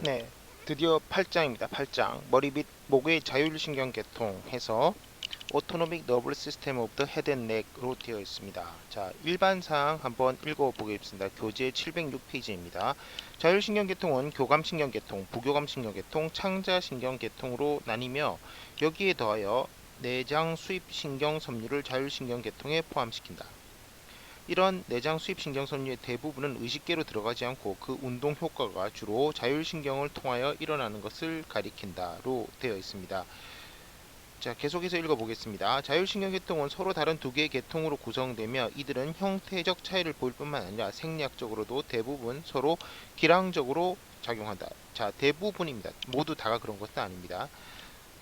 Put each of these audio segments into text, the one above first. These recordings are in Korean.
네, 드디어 8장입니다. 8장. 머리 및 목의 자율신경계통 해서 오토노믹 너블 시스템 오브 더 헤드 앤 넥으로 되어 있습니다. 자, 일반사항 한번 읽어보겠습니다. 교재 706페이지입니다. 자율신경계통은 교감신경계통, 부교감신경계통, 창자신경계통으로 나뉘며 여기에 더하여 내장 수입신경 섬유를 자율신경계통에 포함시킨다. 이런 내장 수입 신경섬유의 대부분은 의식계로 들어가지 않고 그 운동 효과가 주로 자율신경을 통하여 일어나는 것을 가리킨다로 되어 있습니다. 자, 계속해서 읽어보겠습니다. 자율신경계통은 서로 다른 두 개의 계통으로 구성되며 이들은 형태적 차이를 보일 뿐만 아니라 생리학적으로도 대부분 서로 기량적으로 작용한다. 자, 대부분입니다. 모두 다가 그런 것은 아닙니다.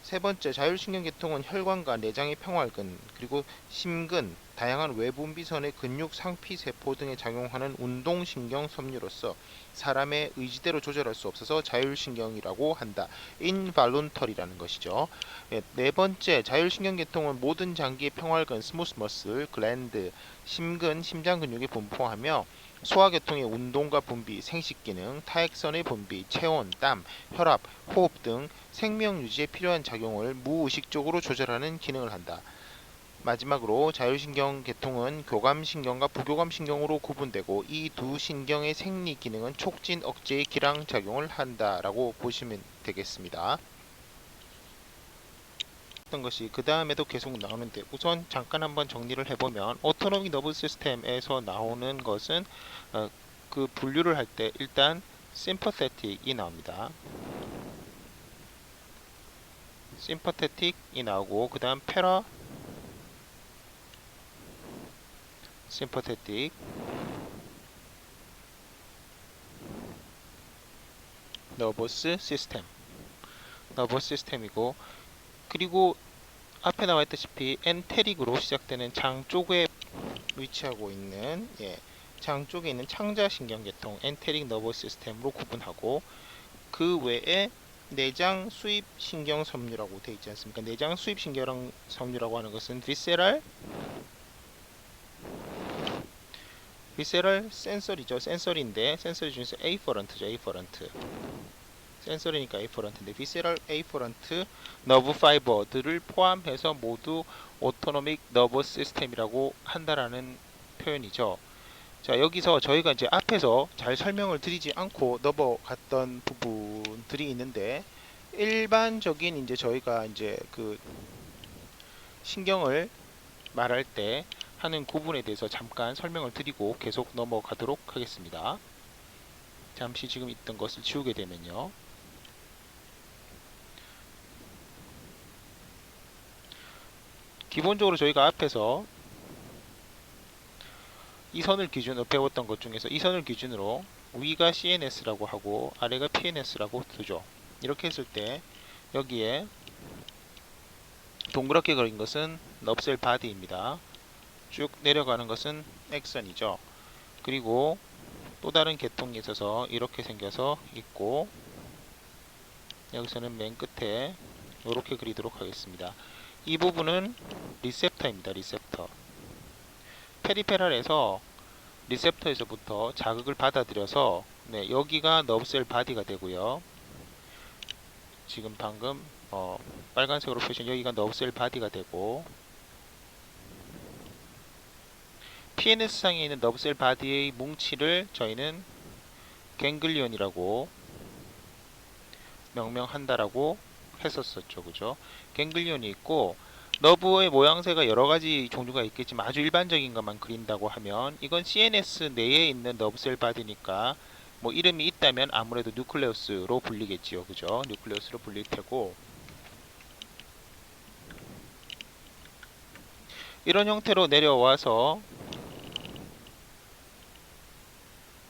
세 번째, 자율신경계통은 혈관과 내장의 평활근, 그리고 심근, 다양한 외분비선의 근육 상피세포 등에 작용하는 운동신경 섬유로서 사람의 의지대로 조절할 수 없어서 자율신경이라고 한다. 인발론터리라는 것이죠. 네 번째, 자율신경계통은 모든 장기의 평활근, 스무스 머슬, 글랜드, 심근, 심장 근육에 분포하며 소화계통의 운동과 분비, 생식기능, 타액선의 분비, 체온, 땀, 혈압, 호흡 등 생명 유지에 필요한 작용을 무의식적으로 조절하는 기능을 한다. 마지막으로 자율신경 계통은 교감신경과 부교감신경으로 구분되고 이 두 신경의 생리 기능은 촉진, 억제의 기량 작용을 한다라고 보시면 되겠습니다. 어떤 것이 그 다음에도 계속 나오는데 우선 잠깐 한번 정리를 해보면 오토노믹 너브 시스템에서 나오는 것은 그 분류를 할 때 일단 sympathetic이 나옵니다. sympathetic이 나오고 그 다음 parasympathetic, nervous system, nervous system이고 그리고 앞에 나와 있다시피 엔테릭으로 시작되는 장 쪽에 위치하고 있는 장 쪽에 있는 창자신경계통 엔테릭 너버 시스템으로 구분하고 그 외에 내장 수입 신경 섬유라고 되어 있지 않습니까? 내장 수입 신경 섬유라고 하는 것은 비세럴 센서리죠. 센서리인데 센서리 중에서 에이퍼런트죠. 에이퍼런트. 센서리니까 에이퍼런트인데 비세럴 에이퍼런트 너브 파이버들을 포함해서 모두 오토노믹 너버 시스템이라고 한다라는 표현이죠. 자, 여기서 저희가 이제 앞에서 잘 설명을 드리지 않고 넘어갔던 부분들이 있는데 일반적인 이제 저희가 이제 그 신경을 말할 때 하는 구분에 대해서 잠깐 설명을 드리고 계속 넘어가도록 하겠습니다. 잠시 지금 있던 것을 지우게 되면요. 기본적으로 저희가 앞에서 이 선을 기준으로 배웠던 것 중에서 이 선을 기준으로 위가 CNS라고 하고 아래가 PNS라고 두죠. 이렇게 했을 때 여기에 동그랗게 그린 것은 넙셀 바디입니다. 쭉 내려가는 것은 액선이죠. 그리고 또 다른 계통이 있어서 이렇게 생겨서 있고 여기서는 맨 끝에 이렇게 그리도록 하겠습니다. 이 부분은 리셉터입니다. 리셉터. 페리페랄에서 리셉터에서부터 자극을 받아들여서 여기가 너브셀 바디가 되고요. 지금 방금 빨간색으로 표시한 여기가 너브셀 바디가 되고 PNS상에 있는 너브셀 바디의 뭉치를 저희는 갱글리온이라고 명명한다라고 했었었죠. 그죠? 갱글리온이 있고 너브의 모양새가 여러가지 종류가 있겠지만 아주 일반적인 것만 그린다고 하면 이건 CNS 내에 있는 너브셀 바디니까 뭐 이름이 있다면 아무래도 뉴클레우스로 불리겠지요. 그죠? 뉴클레우스로 불릴 테고 이런 형태로 내려와서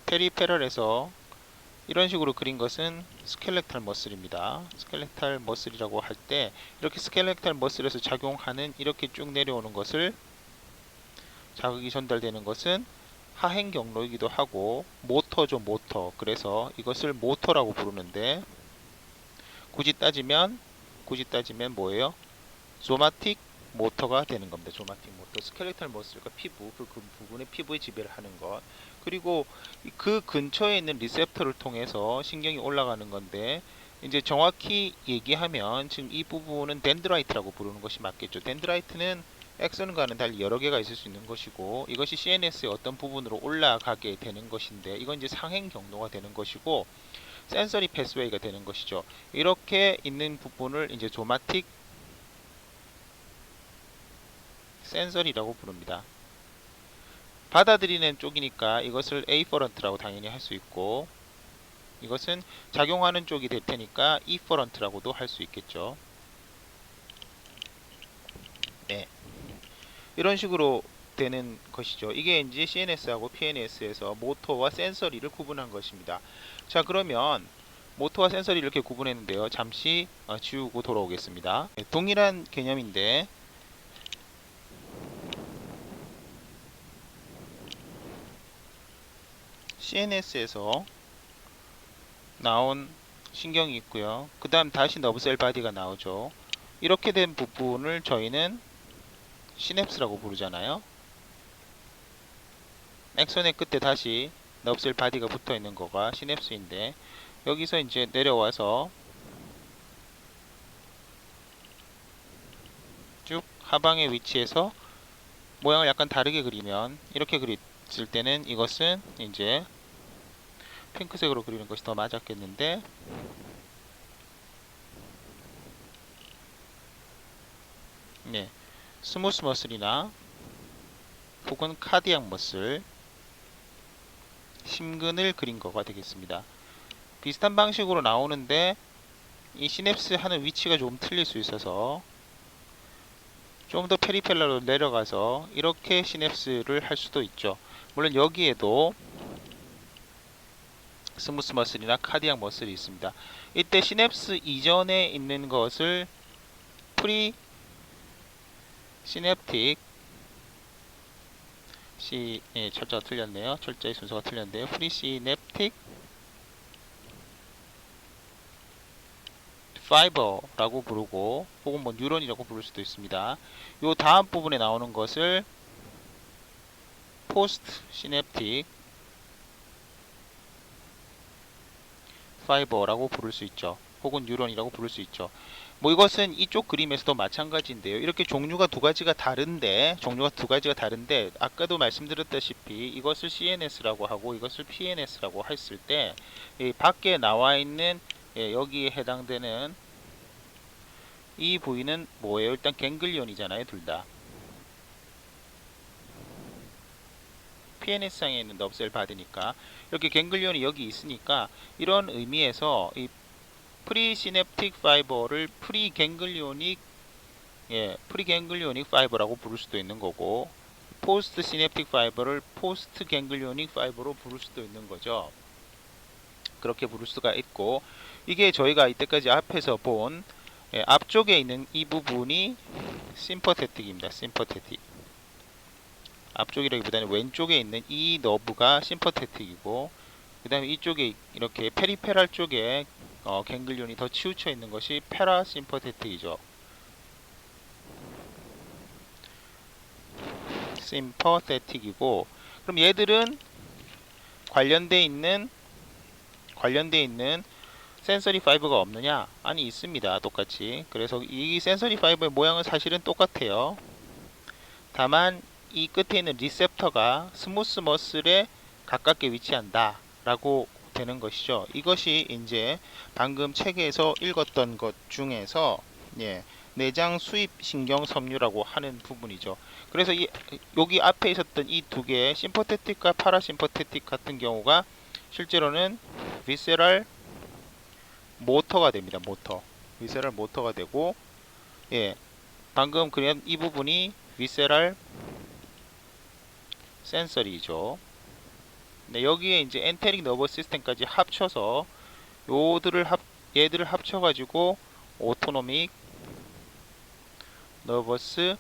페리페럴에서 이런 식으로 그린 것은 스켈레탈 머슬입니다. 스켈레탈 머슬이라고 할 때 이렇게 스켈레탈 머슬에서 작용하는 이렇게 쭉 내려오는 것을 자극이 전달되는 것은 하행 경로이기도 하고 모터죠. 모터. 그래서 이것을 모터라고 부르는데 굳이 따지면 뭐예요? 소마틱 모터가 되는 겁니다. 조마틱 모터. 스켈레탈 머슬과 피부, 그 부분의 피부에 지배를 하는 것. 그리고 그 근처에 있는 리셉터를 통해서 신경이 올라가는 건데, 이제 정확히 얘기하면 지금 이 부분은 덴드라이트라고 부르는 것이 맞겠죠. 덴드라이트는 엑선과는 달리 여러 개가 있을 수 있는 것이고, 이것이 CNS의 어떤 부분으로 올라가게 되는 것인데, 이건 이제 상행 경로가 되는 것이고, 센서리 패스웨이가 되는 것이죠. 이렇게 있는 부분을 이제 조마틱 센서리라고 부릅니다. 받아들이는 쪽이니까 이것을 에이퍼런트라고 당연히 할 수 있고, 이것은 작용하는 쪽이 될 테니까 이퍼런트라고도 할 수 있겠죠. 네, 이런 식으로 되는 것이죠. 이게 이제 CNS하고 PNS에서 모터와 센서리를 구분한 것입니다. 자, 그러면 모터와 센서리 이렇게 구분했는데요. 잠시 지우고 돌아오겠습니다. 네, 동일한 개념인데 CNS에서 나온 신경이 있고요. 그 다음 다시 너브셀 바디가 나오죠. 이렇게 된 부분을 저희는 시냅스라고 부르잖아요. 엑선의 끝에 다시 너브셀 바디가 붙어 있는 거가 시냅스인데, 여기서 이제 내려와서 쭉 하방의 위치에서 모양을 약간 다르게 그리면, 이렇게 그렸을 때는 이것은 이제 핑크색으로 그리는 것이 더 맞았겠는데, 네, 스무스 머슬이나 혹은 카디악 머슬, 심근을 그린 거가 되겠습니다. 비슷한 방식으로 나오는데 이 시냅스 하는 위치가 좀 틀릴 수 있어서 좀 더 페리펠라로 내려가서 이렇게 시냅스를 할 수도 있죠. 물론 여기에도 스무스 머슬이나 카디악 머슬이 있습니다. 이때 시냅스 이전에 있는 것을 프리 시냅틱 철자가 틀렸네요. 철자의 순서가 틀렸는데요. 프리 시냅틱 파이버라고 부르고, 혹은 뭐 뉴런이라고 부를 수도 있습니다. 요 다음 부분에 나오는 것을 포스트 시냅틱 파이버라고 부를 수 있죠. 혹은 뉴런이라고 부를 수 있죠. 뭐 이것은 이쪽 그림에서도 마찬가지인데요. 이렇게 종류가 두 가지가 다른데, 아까도 말씀드렸다시피 이것을 CNS라고 하고 이것을 PNS라고 했을 때, 이 밖에 나와 있는 여기에 해당되는 이 부위는 뭐예요? 일단 갱글리온이잖아요, 둘 다. PNS상에 있는 넙셀 받으니까 이렇게 갱글리온이 여기 있으니까, 이런 의미에서 이 프리시냅틱 파이버를 프리갱글리오닉 파이버라고 부를 수도 있는 거고, 포스트 시냅틱 파이버를 포스트 갱글리오닉 파이버로 부를 수도 있는 거죠. 그렇게 부를 수가 있고, 이게 저희가 이때까지 앞에서 본 앞쪽에 있는 이 부분이 심퍼테틱입니다. 심퍼테틱. 앞쪽이라기보다는 왼쪽에 있는 이 너브가 심퍼테틱이고, 그 다음에 이쪽에 이렇게 페리페랄 쪽에 갱글리온이 더 치우쳐 있는 것이 페라심퍼테틱이죠. 심퍼테틱이고, 그럼 얘들은 관련돼 있는 센서리 파이버가 없느냐? 아니, 있습니다. 똑같이. 그래서 이 센서리 파이버의 모양은 사실은 똑같아요. 다만 이 끝에 있는 리셉터가 스무스 머슬에 가깝게 위치한다 라고 되는 것이죠. 이것이 이제 방금 책에서 읽었던 것 중에서 내장 수입 신경 섬유라고 하는 부분이죠. 그래서 여기 앞에 있었던 이 두 개의 심퍼테틱과 파라심퍼테틱 같은 경우가 실제로는 비세럴 모터가 됩니다. 비세럴 모터가 되고, 방금 그린 이 부분이 비세럴 센서리죠. 네, 여기에 이제 엔테릭 너버스 시스템까지 합쳐서 얘들을 합쳐가지고 오토노믹 너버스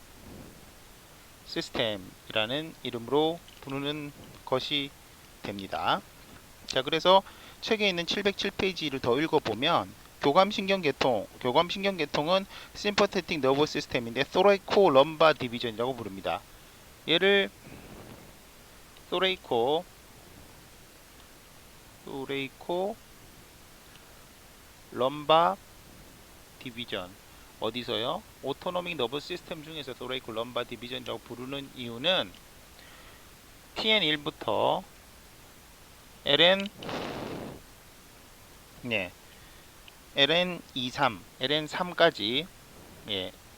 시스템이라는 이름으로 부르는 것이 됩니다. 자, 그래서 책에 있는 707페이지를 더 읽어보면 교감신경계통은 심퍼테틱 너버 시스템인데 thoraco lumbar division이라고 부릅니다. 얘를 thoraco lumbar division 어디서요? 오토노믹 너버 시스템 중에서 thoraco lumbar division이라고 부르는 이유는 TN1부터 LN23, LN3까지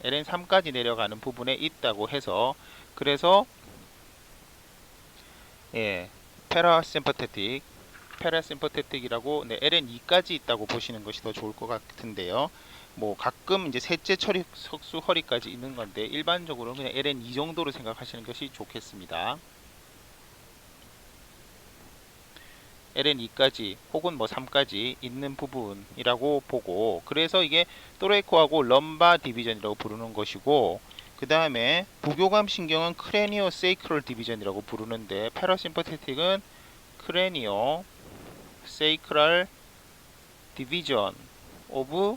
LN3까지 내려가는 부분에 있다고 해서 그래서 패라심퍼테틱이라고 LN2까지 있다고 보시는 것이 더 좋을 것 같은데요. 뭐 가끔 이제 셋째 처리 석수 허리까지 있는 건데 일반적으로 그냥 LN2 정도로 생각하시는 것이 좋겠습니다. LN2까지 혹은 뭐 3까지 있는 부분이라고 보고 그래서 이게 또레코하고 럼바 디비전이라고 부르는 것이고 그 다음에 부교감 신경은 크레니오 세이크럴 디비전이라고 부르는데 패러심퍼테틱은 크레니오 세이크럴 디비전 오브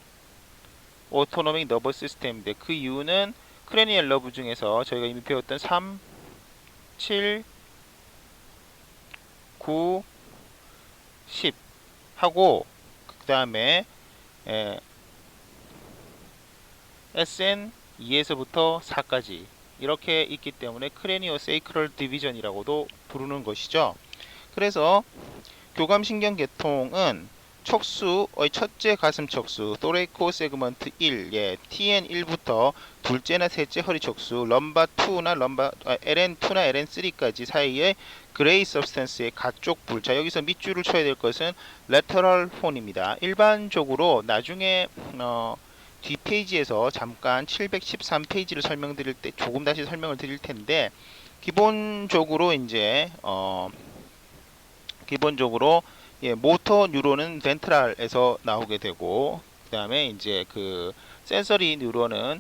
오토노믹 너버 시스템인데 그 이유는 크레니얼 러브 중에서 저희가 이미 배웠던 3, 7, 9, 10 하고 그 다음에 SN2에서부터 4까지 이렇게 있기 때문에 크레니오 세이크럴 디비전이라고도 부르는 것이죠. 그래서 교감신경 계통은 척수의 첫째 가슴 척수 토레코 세그먼트 1, TN1부터 둘째나 셋째 허리 척수 LN2나 LN3까지 사이에 그레이 서브스턴스의 가쪽 불. 자, 여기서 밑줄을 쳐야 될 것은 레터럴 폰입니다. 일반적으로 나중에 뒷페이지에서 잠깐 713페이지를 설명드릴 때 조금 다시 설명을 드릴 텐데 기본적으로 이제 모터 뉴런은 벤트랄에서 나오게 되고 그 다음에 이제 그 센서리 뉴런은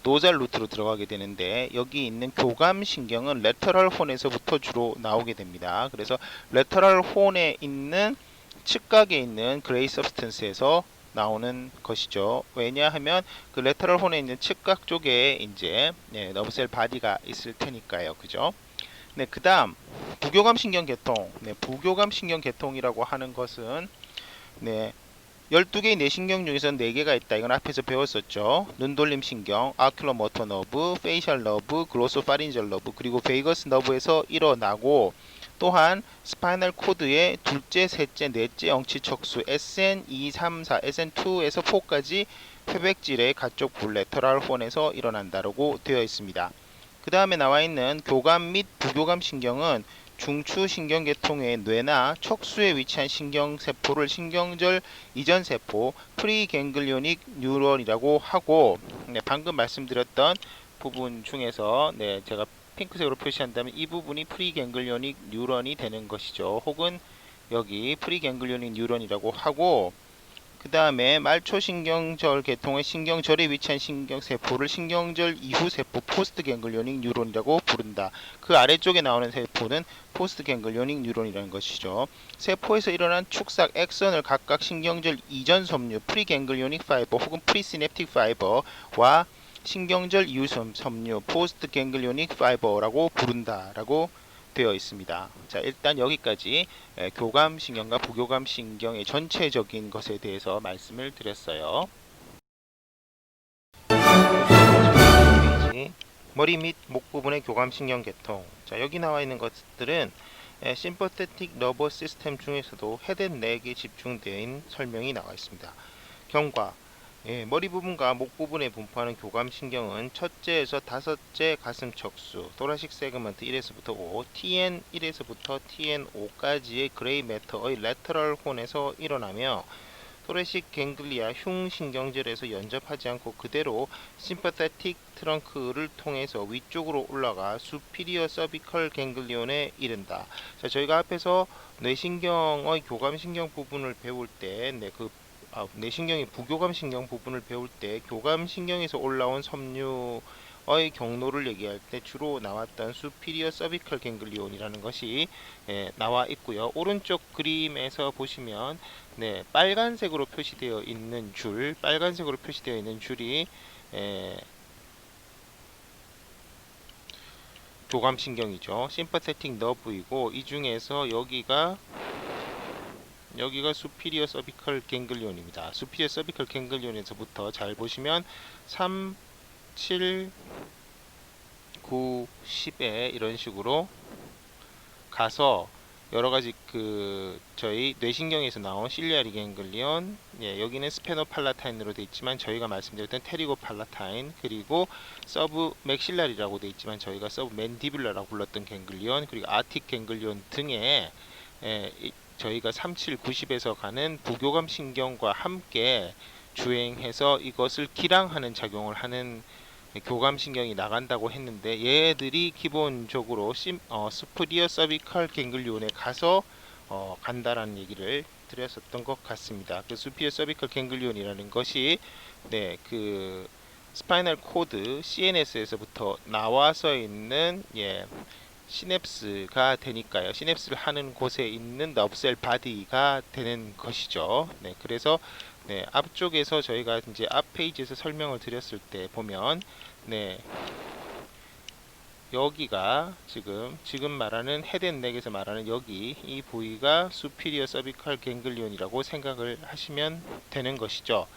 노잘 루트로 들어가게 되는데 여기 있는 교감 신경은 레터럴 혼에서부터 주로 나오게 됩니다. 그래서 레터럴 혼에 있는 측각에 있는 그레이 서브스턴스에서 나오는 것이죠. 왜냐하면 그 레터럴 혼에 있는 측각 쪽에 이제 너브셀 바디가 있을 테니까요. 그죠? 네, 그 다음 부교감 신경 계통. 부교감 신경 계통이라고 하는 것은 12개의 뇌신경 중에서 4개가 있다. 이건 앞에서 배웠었죠. 눈돌림 신경, 아큘러모터 너브, 페이셜 너브, 글로소파린절 너브, 그리고 베이거스 너브에서 일어나고 또한 스파이널 코드의 둘째, 셋째, 넷째 엉치 척수 SN2, 3, 4, SN2에서 4까지 회백질의 가쪽 불레터럴 혼에서 일어난다고 되어 있습니다. 그 다음에 나와 있는 교감 및 부교감 신경은 중추 신경계통의 뇌나 척수에 위치한 신경세포를 신경절 이전 세포 프리갱글리오닉 뉴런이라고 하고 방금 말씀드렸던 부분 중에서 제가 핑크색으로 표시한다면 이 부분이 프리갱글리오닉 뉴런이 되는 것이죠. 혹은 여기 프리갱글리오닉 뉴런이라고 하고 그 다음에 말초신경절 계통의 신경절에 위치한 신경세포를 신경절 이후 세포 포스트 갱글리오닉 뉴런이라고 부른다. 그 아래쪽에 나오는 세포는 포스트 갱글리오닉 뉴런이라는 것이죠. 세포에서 일어난 축삭 액선을 각각 신경절 이전 섬유 프리갱글리오닉 파이버 혹은 프리시냅틱 파이버와 신경절 이후 섬유 포스트 갱글리오닉 파이버라고 부른다라고 되어 있습니다. 자, 일단 여기까지 교감신경과 부교감신경의 전체적인 것에 대해서 말씀을 드렸어요. 머리 및 목 부분의 교감신경 계통. 자, 여기 나와 있는 것들은 심퍼테틱 너버 시스템 중에서도 헤드앤넥에 집중된 설명이 나와 있습니다. 경과 머리 부분과 목 부분에 분포하는 교감신경은 첫째에서 다섯째 가슴 척수 토라식 세그먼트 1에서부터 5, TN1에서부터 TN5까지의 그레이 매터의 레터럴 혼에서 일어나며 토레식 갱글리아 흉신경절에서 연접하지 않고 그대로 심퍼테틱 트렁크를 통해서 위쪽으로 올라가 수피리어 서비컬 갱글리온에 이른다. 자, 저희가 앞에서 뇌신경의 교감신경 부분을 배울 때 뇌신경의 부교감신경 부분을 배울 때 교감신경에서 올라온 섬유의 경로를 얘기할 때 주로 나왔던 superior cervical ganglion이라는 것이 나와 있고요. 오른쪽 그림에서 보시면 빨간색으로 표시되어 있는 줄이 교감신경이죠. sympathetic nerve이고, 이 중에서 여기가 superior cervical ganglion입니다. superior cervical ganglion에서부터 잘 보시면 3, 7, 9, 10에 이런 식으로 가서 여러가지 저희 뇌신경에서 나온 실리아리 갱글리온, 여기는 스페노팔라타인으로 되어 있지만 저희가 말씀드렸던 테리고팔라타인, 그리고 서브 맥실라리라고 되어 있지만 저희가 서브 맨디뷸라라고 불렀던 갱글리온, 그리고 아틱 갱글리온 등에 저희가 3, 7, 90에서 가는 부교감 신경과 함께 주행해서 이것을 기량하는 작용을 하는 교감신경이 나간다고 했는데, 얘들이 기본적으로 superior cervical ganglion에 가서 간다라는 얘기를 드렸었던 것 같습니다. 그 superior cervical ganglion이라는 것이 스파이널 코드 CNS에서부터 나와서 있는 시냅스가 되니까요. 시냅스를 하는 곳에 있는 너브셀 바디가 되는 것이죠. 그래서 앞쪽에서 저희가 이제 앞 페이지에서 설명을 드렸을 때 보면 여기가 지금 말하는 헤드앤넥에서 말하는 여기 이 부위가 superior cervical ganglion이라고 생각을 하시면 되는 것이죠.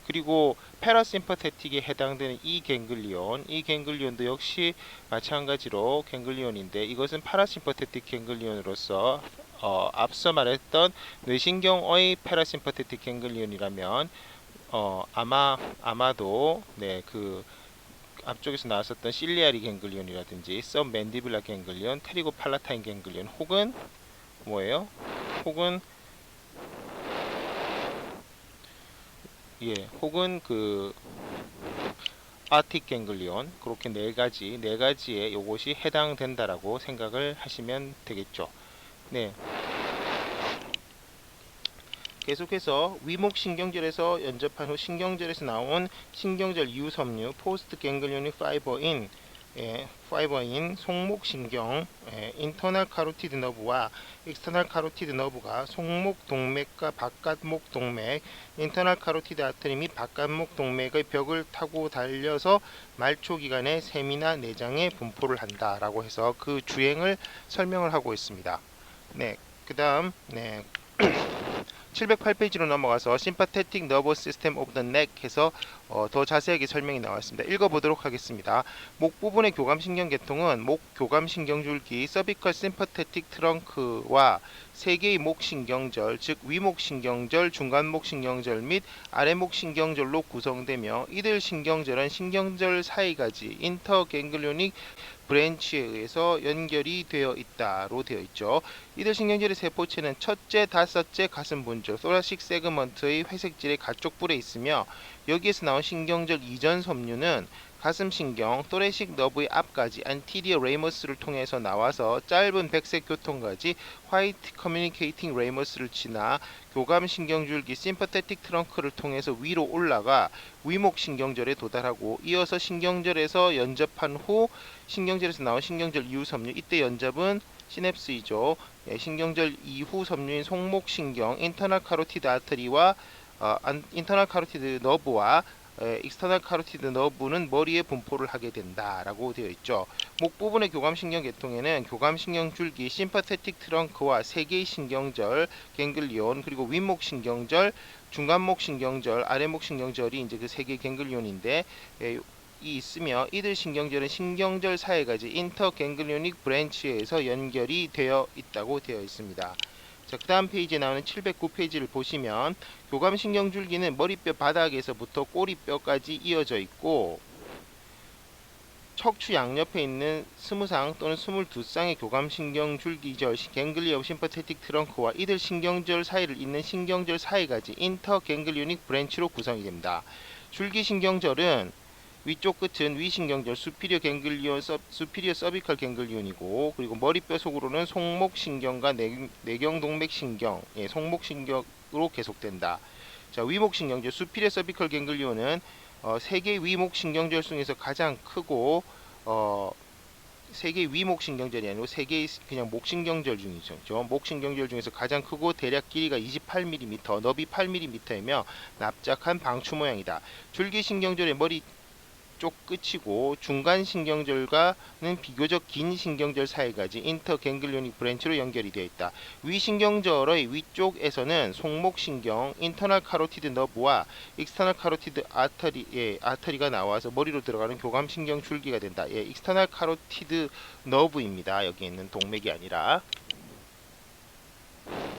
그리고 패러심퍼테틱에 해당되는 이 갱글리온도 역시 마찬가지로 갱글리온인데, 이것은 파라심퍼테틱 갱글리온으로서 앞서 말했던 뇌신경의 패러심퍼테틱 갱글리온이라면 아마도 앞쪽에서 나왔었던 실리아리 갱글리온이라든지 सब맨디뷸라 갱글리온, 테리고팔라타인 갱글리온, 혹은 뭐예요? 혹은 아틱 갱글리온, 그렇게 네 가지에 요것이 해당된다라고 생각을 하시면 되겠죠. 계속해서 위목신경절에서 연접한 후 신경절에서 나온 신경절 이후 섬유 포스트 갱글리오닉 파이버인 송목신경, 인터널 카로티드 너브와 익스터널 카로티드 너브가 송목 동맥과 바깥목 동맥, 인터널 카로티드 아트리 및 바깥목 동맥의 벽을 타고 달려서 말초기관의 세미나 내장에 분포를 한다라고 해서 그 주행을 설명을 하고 있습니다. 그 다음 708페이지로 넘어가서 Sympathetic Nervous System of the Neck 해서 더 자세하게 설명이 나왔습니다. 읽어보도록 하겠습니다. 목 부분의 교감신경 계통은 목 교감신경줄기 Cervical Sympathetic Trunk와 세 개의 목신경절, 즉 위목신경절, 중간목신경절 및 아래목신경절로 구성되며, 이들 신경절은 신경절 사이가지 인터갱글리오닉 브랜치에 의해서 연결이 되어 있다로 되어 있죠. 이들 신경절의 세포체는 첫째, 다섯째 가슴 분절, thoracic segment의 회색질의 가쪽불에 있으며, 여기에서 나온 신경절 이전 섬유는 가슴신경, thoracic nerve의 앞까지 anterior ramus를 통해서 나와서 짧은 백색 교통까지 white communicating ramus를 지나 교감신경줄기 sympathetic trunk를 통해서 위로 올라가 위목신경절에 도달하고, 이어서 신경절에서 연접한 후 신경절에서 나온 신경절 이후 섬유, 이때 연접은 시냅스이죠. 신경절 이후 섬유인 송목신경, 인터널 카로티드 아트리와 인터널 카로티드 너브와 익스터널 카로티드 너브는 머리에 분포를 하게 된다라고 되어 있죠. 목 부분의 교감신경 계통에는 교감신경줄기 심파테틱 트렁크와 세 개의 신경절, 갱글리온, 그리고 윗목신경절, 중간목신경절, 아래목신경절이 이제 그 세 개의 갱글리온인데 이 있으며, 이들 신경절은 신경절 사이가지 인터갱글리오닉 브랜치에서 연결이 되어 있다고 되어 있습니다. 자, 그 다음 페이지에 나오는 709페이지를 보시면 교감신경줄기는 머리뼈 바닥에서부터 꼬리뼈까지 이어져 있고, 척추 양옆에 있는 20상 또는 22쌍의 교감신경줄기절 갱글리어 심퍼테틱 트렁크와 이들 신경절 사이를 잇는 신경절 사이가지 인터갱글리오닉 브랜치로 구성이 됩니다. 줄기신경절은 위쪽 끝은 위신경절 수피리어 서비컬 갱글리온이고, 그리고 머리뼈 속으로는 송목신경과 내경동맥신경, 송목신경으로 계속된다. 자, 위목신경절 수피리어 서비컬 갱글리온은 세계 위목 신경절 중에서 가장 크고 세계 위목 신경절이 아니고 세계 그냥 목신경절 중이죠. 목신경절 중에서 가장 크고 대략 길이가 28mm, 너비 8mm이며 납작한 방추 모양이다. 줄기신경절의 머리 쪽 끝이고 중간 신경절과는 비교적 긴 신경절 사이까지 인터갱글리오닉 브랜치로 연결이 되어 있다. 위 신경절의 위쪽에서는 송목신경, 인터널 카로티드 너브와 익스터널 카로티드 아터리가 나와서 머리로 들어가는 교감신경 줄기가 된다. 익스터널 카로티드 너브입니다. 여기 있는 동맥이 아니라.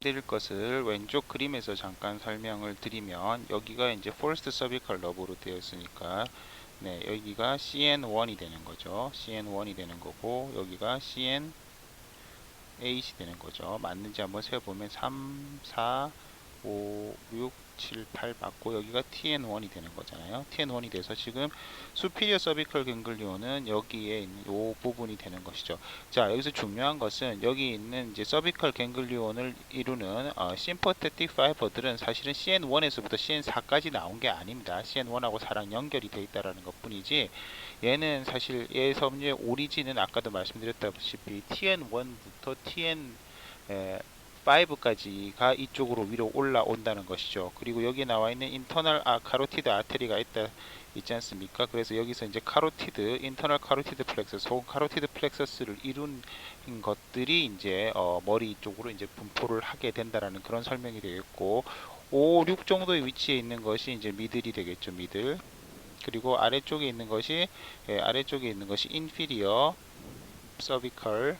드릴 것을 왼쪽 그림에서 잠깐 설명을 드리면, 여기가 이제 포스트 서비컬 너브로 되어 있으니까 네, 여기가 CN1이 되는 거죠. CN1이 되는 거고, 여기가 CN8이 되는 거죠. 맞는지 한번 세어보면 3, 4, 5, 6, 7, 8 맞고, 여기가 TN1이 되는 거잖아요. TN1이 돼서 지금 수피리어 서비컬 갱글리온은 여기에 있는 이 부분이 되는 것이죠. 자, 여기서 중요한 것은 여기 있는 이제 서비컬 갱글리온을 이루는 심퍼테틱 파이버들은 사실은 CN1에서부터 CN4까지 나온 게 아닙니다. CN1하고 4랑 연결이 되어 있다라는 것 뿐이지, 얘는 사실 얘 섬유의 오리진은 아까도 말씀드렸다시피 TN1부터 TN 5까지가 이쪽으로 위로 올라온다는 것이죠. 그리고 여기 나와 있는 인터널 카로티드 아테리가 있지 않습니까? 그래서 여기서 이제 카로티드, 인터널 카로티드 플렉서스 혹은 카로티드 플렉서스를 이룬 것들이 이제 머리 쪽으로 이제 분포를 하게 된다라는 그런 설명이 되겠고, 5, 6 정도의 위치에 있는 것이 이제 미들이 되겠죠. 미들. 그리고 아래쪽에 있는 것이 인피리어 서비컬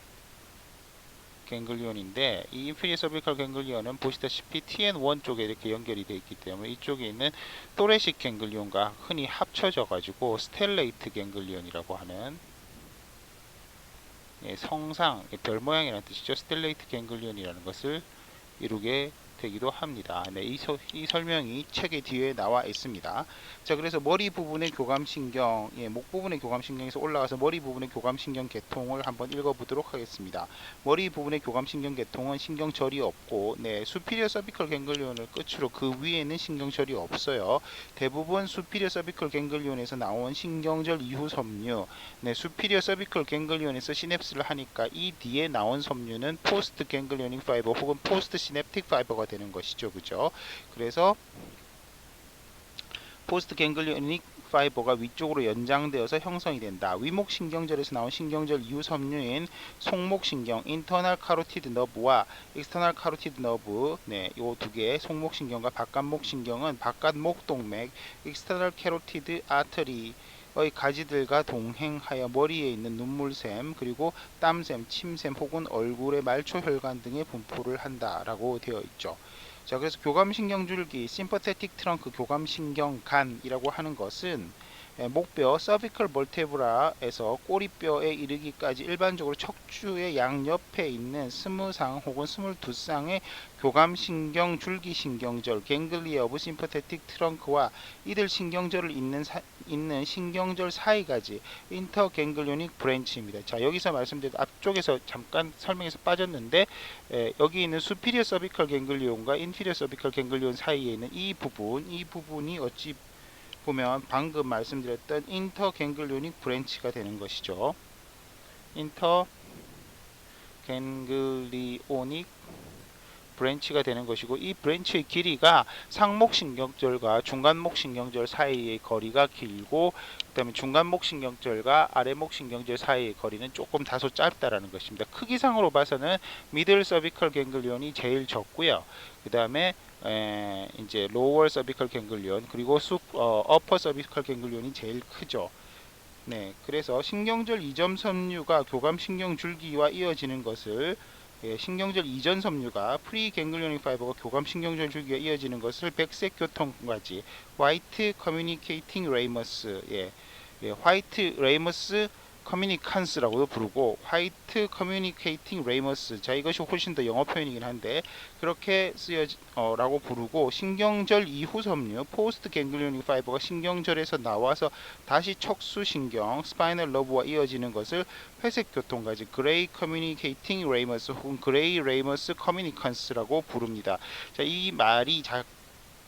갱글리온인데, 이 인피리어 서비컬 갱글리온은 보시다시피 TN1 쪽에 이렇게 연결이 되어 있기 때문에 이쪽에 있는 또레식 갱글리온과 흔히 합쳐져 가지고 스텔레이트 갱글리온이라고 하는, 성상, 별 모양이라는 뜻이죠. 스텔레이트 갱글리온이라는 것을 이루게 되기도 합니다. 네, 이 설명이 책의 뒤에 나와 있습니다. 자, 그래서 머리 부분의 교감신경, 목 부분의 교감신경에서 올라가서 머리 부분의 교감신경 계통을 한번 읽어보도록 하겠습니다. 머리 부분의 교감신경 계통은 신경절이 없고, 수피리어 서비컬 갱글리온을 끝으로 그 위에는 신경절이 없어요. 대부분 수피리어 서비컬 갱글리온에서 나온 신경절 이후 섬유, 수피리어 서비컬 갱글리온에서 시냅스를 하니까 이 뒤에 나온 섬유는 포스트 갱글리오닉 파이버 혹은 포스트 시냅틱 파이버가 되는 것이죠. 그죠? 그래서 포스트 갱글리오닉 파이버가 위쪽으로 연장되어서 형성이 된다. 위목 신경절에서 나온 신경절 이후 섬유인 송목신경, 인터널 카로티드 너브와 익스터널 카로티드 너브, 요 두 개의 송목신경과 바깥목신경은 바깥목동맥, 익스터널 캐로티드 아터리 의 가지들과 동행하여 머리에 있는 눈물샘, 그리고 땀샘, 침샘 혹은 얼굴의 말초혈관 등의 분포를 한다라고 되어 있죠. 자, 그래서 교감신경줄기, 심퍼테틱 트렁크 교감신경간이라고 하는 것은 목뼈 서비컬 벌테브라에서 꼬리뼈에 이르기까지 일반적으로 척추의 양옆에 있는 20상 혹은 22쌍의 교감신경 줄기신경절 갱글리아 오브 심퍼테틱 트렁크와 이들 신경절을 잇는 신경절 사이까지 인터갱글리오닉 브랜치입니다. 자, 여기서 말씀드린 앞쪽에서 잠깐 설명에서 빠졌는데, 여기 있는 수피리어 서비컬 갱글리온과 인피리어 서비컬 갱글리온 사이에 있는 이 부분이 어찌 보면 방금 말씀드렸던 인터갱글리오닉 브랜치가 되는 것이죠. 인터갱글리오닉 브랜치가 되는 것이고, 이 브랜치의 길이가 상목신경절과 중간목신경절 사이의 거리가 길고, 그 다음에 중간목신경절과 아래목신경절 사이의 거리는 조금 다소 짧다라는 것입니다. 크기상으로 봐서는 미들 서비컬 갱글리온이 제일 적고요. 그 다음에 이제 로월 서비컬 갱글리온, 그리고 어퍼 서비컬 갱글리온이 제일 크죠. 그래서 신경절 이전 섬유가 교감신경 줄기와 이어지는 것을, 신경절 이전 섬유가 프리갱글리오닉 파이버가 교감신경절 줄기가 이어지는 것을 백색 교통까지 화이트 커뮤니케이팅 레이머스, 화이트 레이머스 커뮤니칸스라고도 부르고 화이트 커뮤니케이팅 레이머스, 자, 이것이 훨씬 더 영어 표현이긴 한데 그렇게 라고 부르고, 신경절 이후 섬유 포스트 갱글리오닉 파이버가 신경절에서 나와서 다시 척수신경 스파이널 러브와 이어지는 것을 회색 교통까지 그레이 커뮤니케이팅 레이머스 혹은 그레이 레이머스 커뮤니칸스라고 부릅니다. 자, 이 말이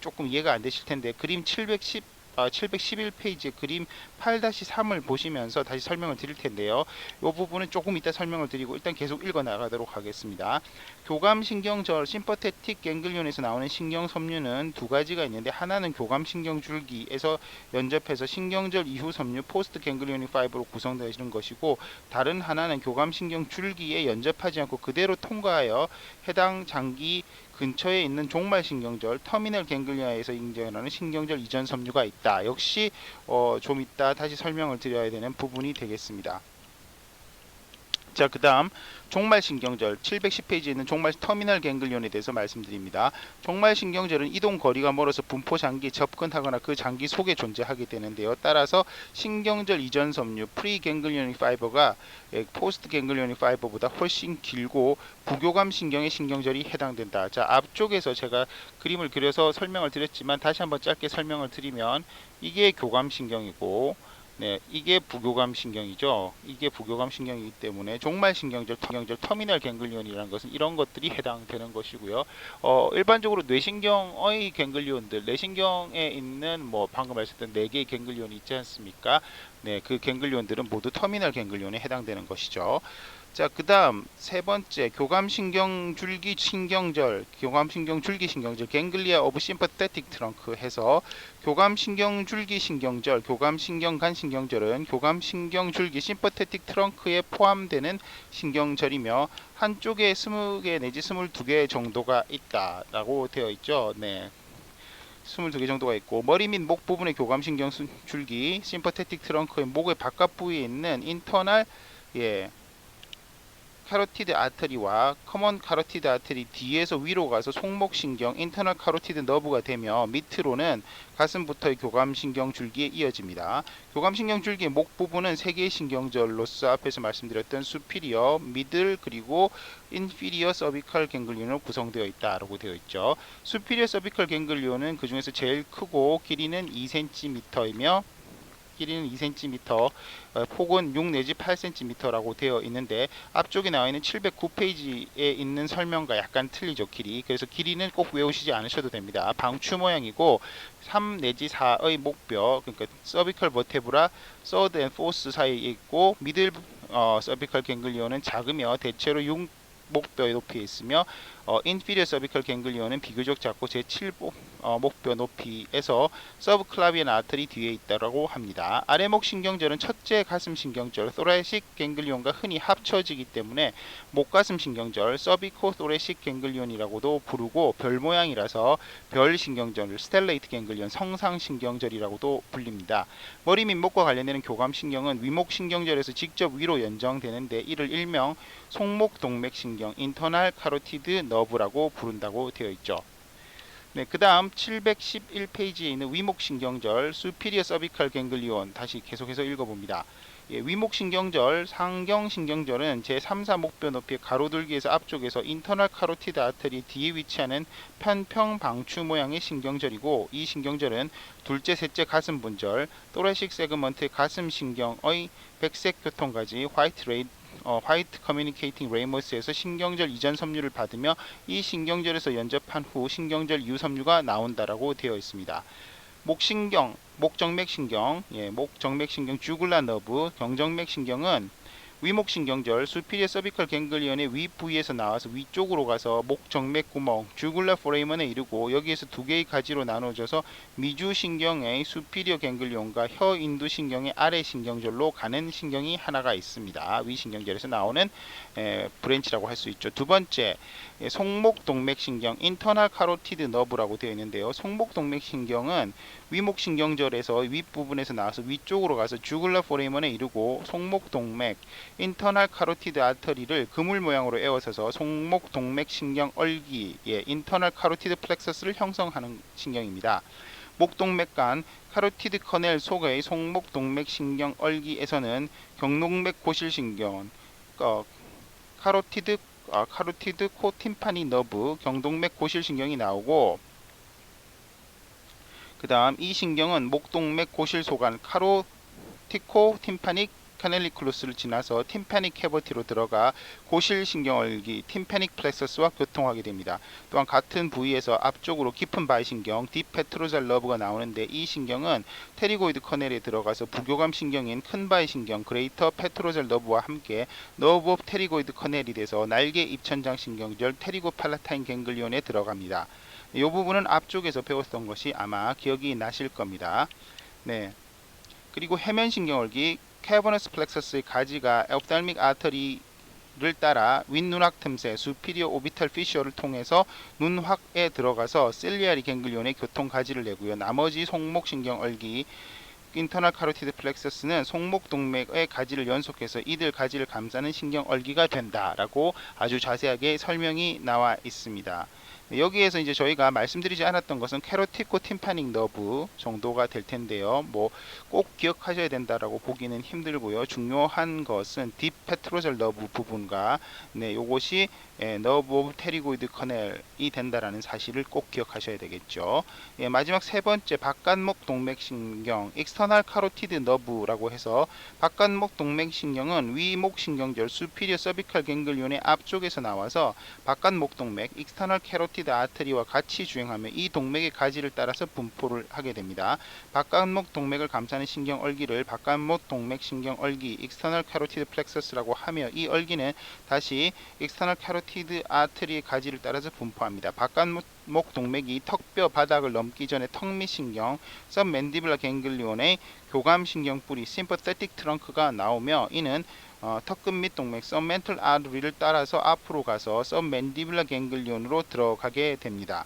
조금 이해가 안 되실 텐데, 그림 710 711페이지 그림 8-3을 보시면서 다시 설명을 드릴 텐데요. 이 부분은 조금 이따 설명을 드리고 일단 계속 읽어 나가도록 하겠습니다. 교감신경절 심퍼테틱 갱글리온에서 나오는 신경섬유는 두 가지가 있는데, 하나는 교감신경줄기에서 연접해서 신경절 이후 섬유 포스트 갱글리오닉 파이브로 구성되는 것이고, 다른 하나는 교감신경줄기에 연접하지 않고 그대로 통과하여 해당 장기 근처에 있는 종말신경절 터미널 갱글리아에서 인정하는 신경절 이전 섬유가 있다. 역시 좀 이따 다시 설명을 드려야 되는 부분이 되겠습니다. 자, 그 다음 종말신경절 710페이지에 있는 종말 터미널 갱글리온에 대해서 말씀드립니다. 종말신경절은 이동 거리가 멀어서 분포 장기에 접근하거나 그 장기 속에 존재하게 되는데요. 따라서 신경절 이전 섬유 프리 갱글리오닉 파이버가 포스트 갱글리오닉 파이버보다 훨씬 길고 부교감 신경의 신경절이 해당된다. 자, 앞쪽에서 제가 그림을 그려서 설명을 드렸지만 다시 한번 짧게 설명을 드리면, 이게 교감 신경이고, 네, 이게 부교감 신경이죠. 이게 부교감 신경이기 때문에 종말 신경절, 터미널 갱글리온이라는 것은 이런 것들이 해당되는 것이고요. 일반적으로 뇌신경의 갱글리온들, 뇌신경에 있는 뭐 방금 말씀드린 4개의 갱글리온이 있지 않습니까? 네, 그 갱글리온들은 모두 터미널 갱글리온에 해당되는 것이죠. 자, 그 다음 세 번째 교감신경줄기 신경절, 교감신경줄기 신경절, 갱글리아 오브 심퍼테틱 트렁크 해서 교감신경줄기 신경절, 교감신경간 신경절은 교감신경줄기 심퍼테틱 트렁크에 포함되는 신경절이며 한쪽에 20개 내지 22개 정도가 있다라고 되어 있죠. 네. 22개 정도가 있고, 머리 및 목 부분의 교감신경 줄기 심퍼테틱 트렁크의 목의 바깥 부위에 있는 인터널 카로티드 아터리와 커먼 카로티드 아터리 뒤에서 위로 가서 속목신경 인터널 카로티드 너브가 되며 밑으로는 가슴부터의 교감신경 줄기에 이어집니다. 교감신경 줄기의 목 부분은 3개의 신경절로서 앞에서 말씀드렸던 수피리어, 미들, 그리고 인피리어 서비컬 갱글리온으로 구성되어 있다라고 되어 있죠. 수피리어 서비컬 갱글리온은 그 중에서 제일 크고 길이는 2cm이며 길이는 2cm, 폭은 6 내지 8cm라고 되어 있는데, 앞쪽에 나와 있는 709페이지에 있는 설명과 약간 틀리죠, 길이. 그래서 길이는 꼭 외우시지 않으셔도 됩니다. 방추 모양이고 3 내지 4의 목뼈, 그러니까 서비컬 버테브라, 서드 앤 포스 사이에 있고, 미들 서비컬 갱글리온은 작으며 대체로 6 목뼈의 높이에 있으며, 인피리어 서비컬 갱글리온은 비교적 작고 제7 목뼈 높이에서 서브클라비안 아터리 뒤에 있다고 합니다. 아래목 신경절은 첫째 가슴 신경절 thoracic 갱글리온과 흔히 합쳐지기 때문에 목가슴 신경절 서비코 thoracic 갱글리온이라고도 부르고, 별 모양이라서 별 신경절 스텔레이트 갱글리온 성상 신경절이라고도 불립니다. 머리 및 목과 관련되는 교감 신경은 위목 신경절에서 직접 위로 연장되는데, 이를 일명 속목 동맥 신경 인터널 카로티드 너브라고 부른다고 되어 있죠. 네, 그 다음 711페이지에 있는 위목신경절 superior cervical ganglion 다시 계속해서 읽어봅니다. 위목신경절, 상경신경절은 제3, 4목뼈 높이의 가로둘기에서 앞쪽에서 인터널 카로티드 아터리 뒤에 위치하는 편평 방추 모양의 신경절이고, 이 신경절은 둘째, 셋째 가슴 분절, thoracic segment의 가슴 신경의 백색 교통가지 화이트 커뮤니케이팅 레이머스에서 신경절 이전 섬유를 받으며 이 신경절에서 연접한 후 신경절 이후 섬유가 나온다라고 되어 있습니다. 목신경, 목정맥신경, 목정맥신경 주글라 너브, 경정맥신경은 위목신경절 수피리어 서비컬 갱글리온의 윗부위에서 나와서 위쪽으로 가서 목정맥 구멍 주글라 포레이먼에 이르고, 여기에서 2개의 가지로 나눠져서 미주신경의 수피리어 갱글리온과 혀인두신경의 아래 신경절로 가는 신경이 하나가 있습니다. 위신경절에서 나오는 브랜치라고 할 수 있죠. 두 번째, 속목동맥신경 인터널 카로티드 너브라고 되어 있는데요. 속목동맥신경은 위목신경절에서 윗부분에서 나와서 위쪽으로 가서 주글라 포레이먼에 이르고 속목동맥 인터널 카로티드 아터리를 그물 모양으로 에워서서 속목동맥 신경 얼기의 인터널 카로티드 플렉서스를 형성하는 신경입니다. 목동맥 간 카로티드 커넬 속의 속목동맥 신경 얼기에서는 경동맥 고실신경, 카로티드 코 팀파니 너브, 경동맥 고실신경이 나오고, 그 다음 이 신경은 목동맥 고실소관 카로티코 팀파닉 카넬리클루스를 지나서 팀패닉 캐버티로 들어가 고실신경얼기 팀패닉 플렉서스와 교통하게 됩니다. 또한 같은 부위에서 앞쪽으로 깊은 바이신경 딥페트로잘 너브가 나오는데 이 신경은 테리고이드 커넬에 들어가서 부교감 신경인 큰 바이신경 그레이터 페트로잘 너브와 함께 너브 오브 테리고이드 커넬이 돼서 날개 입천장 신경절 테리고 팔라타인 갱글리온에 들어갑니다. 이 부분은 앞쪽에서 배웠던 것이 아마 기억이 나실 겁니다. 네. 그리고 해면신경얼기 캐버너스 플렉서스의 가지가 옵탈믹 아터리를 따라 윗눈학 틈새 수피리어 오비탈 피셔를 통해서 눈확에 들어가서 실리아리 갱글리온의 교통 가지를 내고요. 나머지 송목신경얼기 인터널 카로티드 플렉서스는 송목 동맥의 가지를 연속해서 이들 가지를 감싸는 신경얼기가 된다라고 아주 자세하게 설명이 나와 있습니다. 여기에서 이제 저희가 말씀드리지 않았던 것은 캐로티코 팀파닉 너브 정도가 될 텐데요. 뭐 꼭 기억하셔야 된다라고 보기는 힘들고요. 중요한 것은 딥페트로절 너브 부분과 요것이 너브 오브 테리고이드 커넬이 된다라는 사실을 꼭 기억하셔야 되겠죠. 마지막 세 번째 바깥목 동맥신경 익스터널 카로티드 너브라고 해서 바깥목 동맥신경은 위목 신경절 수피리어 서비컬 갱글리온의 앞쪽에서 나와서 바깥목 동맥 익스터널 캐로티드 아트리와 같이 주행하며 이 동맥의 가지를 따라서 분포를 하게 됩니다. 바깥목 동맥을 감싸는 신경얼기를 바깥목 동맥 신경얼기 익스터널 캐로티드 플렉서스라고 하며 이 얼기는 다시 익스터널 캐로티드 아트리의 가지를 따라서 분포합니다. 바깥목 동맥이 턱뼈 바닥을 넘기 전에 턱밑신경 सब맨디블라 갱글리온의 교감신경 뿌리 심퍼테틱 트렁크가 나오며 이는 턱끝 밑 동맥 सब멘털 아르리를 따라서 앞으로 가서 सब맨디블라 갱글리온으로 들어가게 됩니다.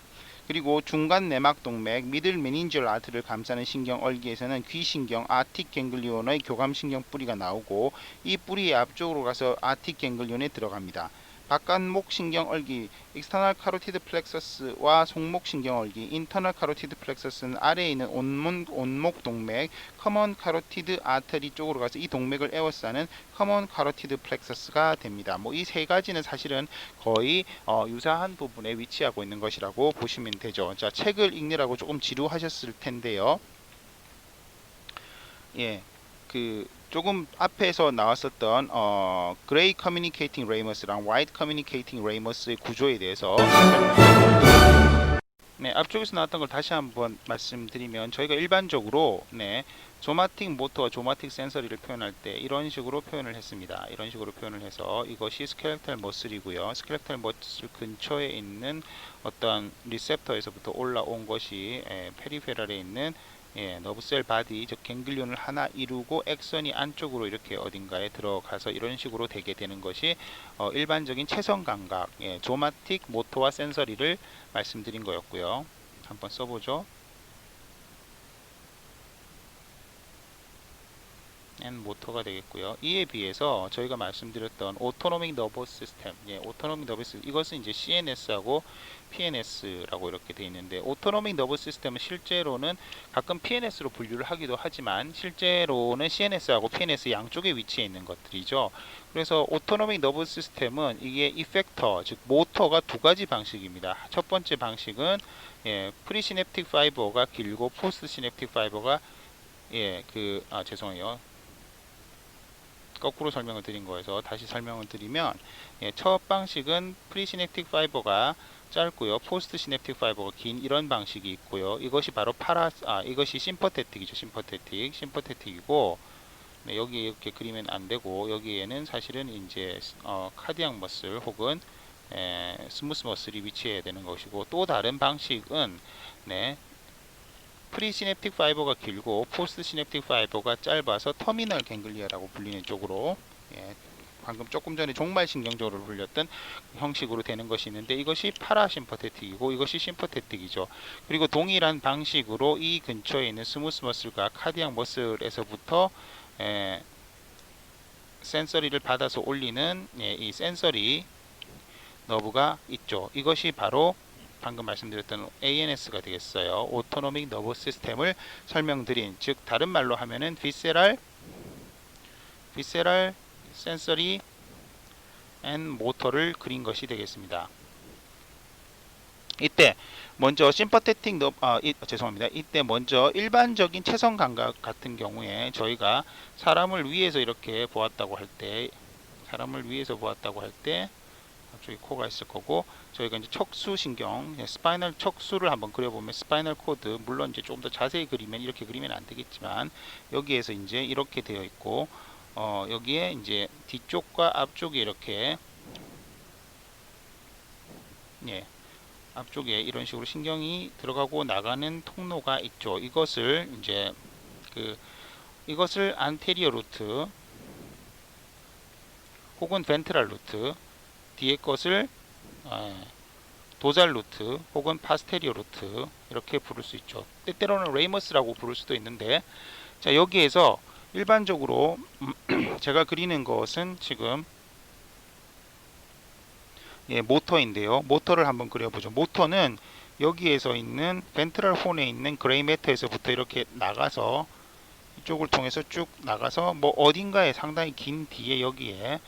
그리고 중간 내막 동맥 미들 메닌지얼 아트를 감싸는 신경 얼기에서는 귀신경 아틱 갱글리온의 교감신경 뿌리가 나오고 이 뿌리의 앞쪽으로 가서 아틱 갱글리온에 들어갑니다. 바깥목 신경얼기 익스터널 카로티드 플렉서스와 속목 신경얼기 인터널 카로티드 플렉서스는 아래에 있는 온목 동맥 커먼 카로티드 아터리 쪽으로 가서 이 동맥을 에워싸는 커먼 카로티드 플렉서스가 됩니다. 뭐 이 세 가지는 사실은 거의 유사한 부분에 위치하고 있는 것이라고 보시면 되죠. 자, 책을 읽느라고 조금 지루하셨을 텐데요. 예. 조금 앞에서 나왔었던 그레이 커뮤니케이팅 레이머스랑 화이트 커뮤니케이팅 레이머스의 구조에 대해서 앞쪽에서 나왔던 걸 다시 한번 말씀드리면 저희가 일반적으로 조마틱 모터와 조마틱 센서리를 표현할 때 이런 식으로 표현을 했습니다. 이런 식으로 표현을 해서 이것이 스켈레탈 머슬이고요. 스켈레탈 머슬 근처에 있는 어떤 리셉터에서부터 올라온 것이 페리페럴에 있는 너브셀 바디, 즉 갱글리온을 하나 이루고 액선이 안쪽으로 이렇게 어딘가에 들어가서 이런 식으로 되게 되는 것이 일반적인 채성 감각, 조마틱 모터와 센서리를 말씀드린 거였고요. 한번 써보죠. 모터가 되겠고요. 이에 비해서 저희가 말씀드렸던 오토노믹 너버스 시스템, 오토노믹 너버스 이것은 이제 CNS하고 PNS라고 이렇게 되어 있는데 오토노믹 너버스 시스템은 실제로는 가끔 PNS로 분류를 하기도 하지만 실제로는 CNS하고 PNS 양쪽에 위치해 있는 것들이죠. 그래서 오토노믹 너버스 시스템은 이게 이펙터, 즉 모터가 두 가지 방식입니다. 첫 번째 방식은 프리시냅틱 파이버가 길고 포스트 시냅틱 파이버가 죄송해요. 거꾸로 설명을 드린 거여서 다시 설명을 드리면 첫 방식은 프리시냅틱 파이버가 짧고요. 포스트 시냅틱 파이버가 긴 이런 방식이 있고요. 이것이 바로 이것이 심퍼테틱이죠. 심퍼테틱이고 여기 이렇게 그리면 안 되고 여기에는 사실은 이제 카디악 머슬 혹은 스무스 머슬이 위치해야 되는 것이고 또 다른 방식은 프리시냅틱 파이버가 길고 포스트 시냅틱 파이버가 짧아서 터미널 갱글리아라고 불리는 쪽으로 방금 조금 전에 종말신경적으로 불렸던 형식으로 되는 것이 있는데 이것이 파라심퍼테틱이고 이것이 심퍼테틱이죠. 그리고 동일한 방식으로 이 근처에 있는 스무스 머슬과 카디악 머슬에서부터 센서리를 받아서 올리는 이 센서리 너브가 있죠. 이것이 바로 방금 말씀드렸던 ANS가 되겠어요. 오토노믹 너브 시스템을 설명드린, 즉 다른 말로 하면은 비세랄 센서리 앤 모터를 그린 것이 되겠습니다. 이때 먼저 심퍼테틱 죄송합니다. 이때 먼저 일반적인 채성 감각 같은 경우에 저희가 사람을 위에서 이렇게 보았다고 할 때, 앞쪽에 코가 있을 거고, 저희가 이제 척수 신경, 스파이널 척수를 한번 그려보면 스파이널 코드, 물론 이제 좀 더 자세히 그리면 이렇게 그리면 안 되겠지만 여기에서 이제 이렇게 되어 있고, 여기에 이제 뒤쪽과 앞쪽에 이렇게, 예, 앞쪽에 이런 식으로 신경이 들어가고 나가는 통로가 있죠. 이것을 이제 이것을 안테리어 루트 혹은 벤트랄 루트, 뒤에 것을 도잘 루트 혹은 파스테리어 루트 이렇게 부를 수 있죠. 때때로는 레이머스라고 부를 수도 있는데, 자, 여기에서 일반적으로 제가 그리는 것은 지금 모터인데요. 모터를 한번 그려보죠. 모터는 여기에서 있는 벤트럴 혼에 있는 그레이 매터에서부터 이렇게 나가서 이쪽을 통해서 쭉 나가서 뭐 어딘가에 상당히 긴 뒤에 여기에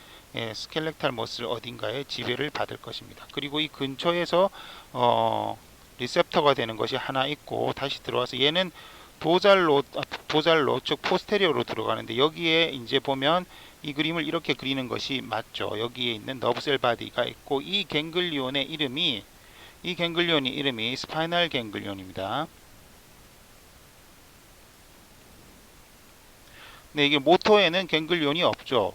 스켈레탈 머슬 어딘가에 지배를 받을 것입니다. 그리고 이 근처에서 리셉터가 되는 것이 하나 있고 다시 들어와서 얘는 도잘로 즉 포스테리어로 들어가는데, 여기에 이제 보면 이 그림을 이렇게 그리는 것이 맞죠. 여기에 있는 너브셀 바디가 있고 이 갱글리온의 이름이 스파이널 갱글리온입니다. 네, 이게 모터에는 갱글리온이 없죠.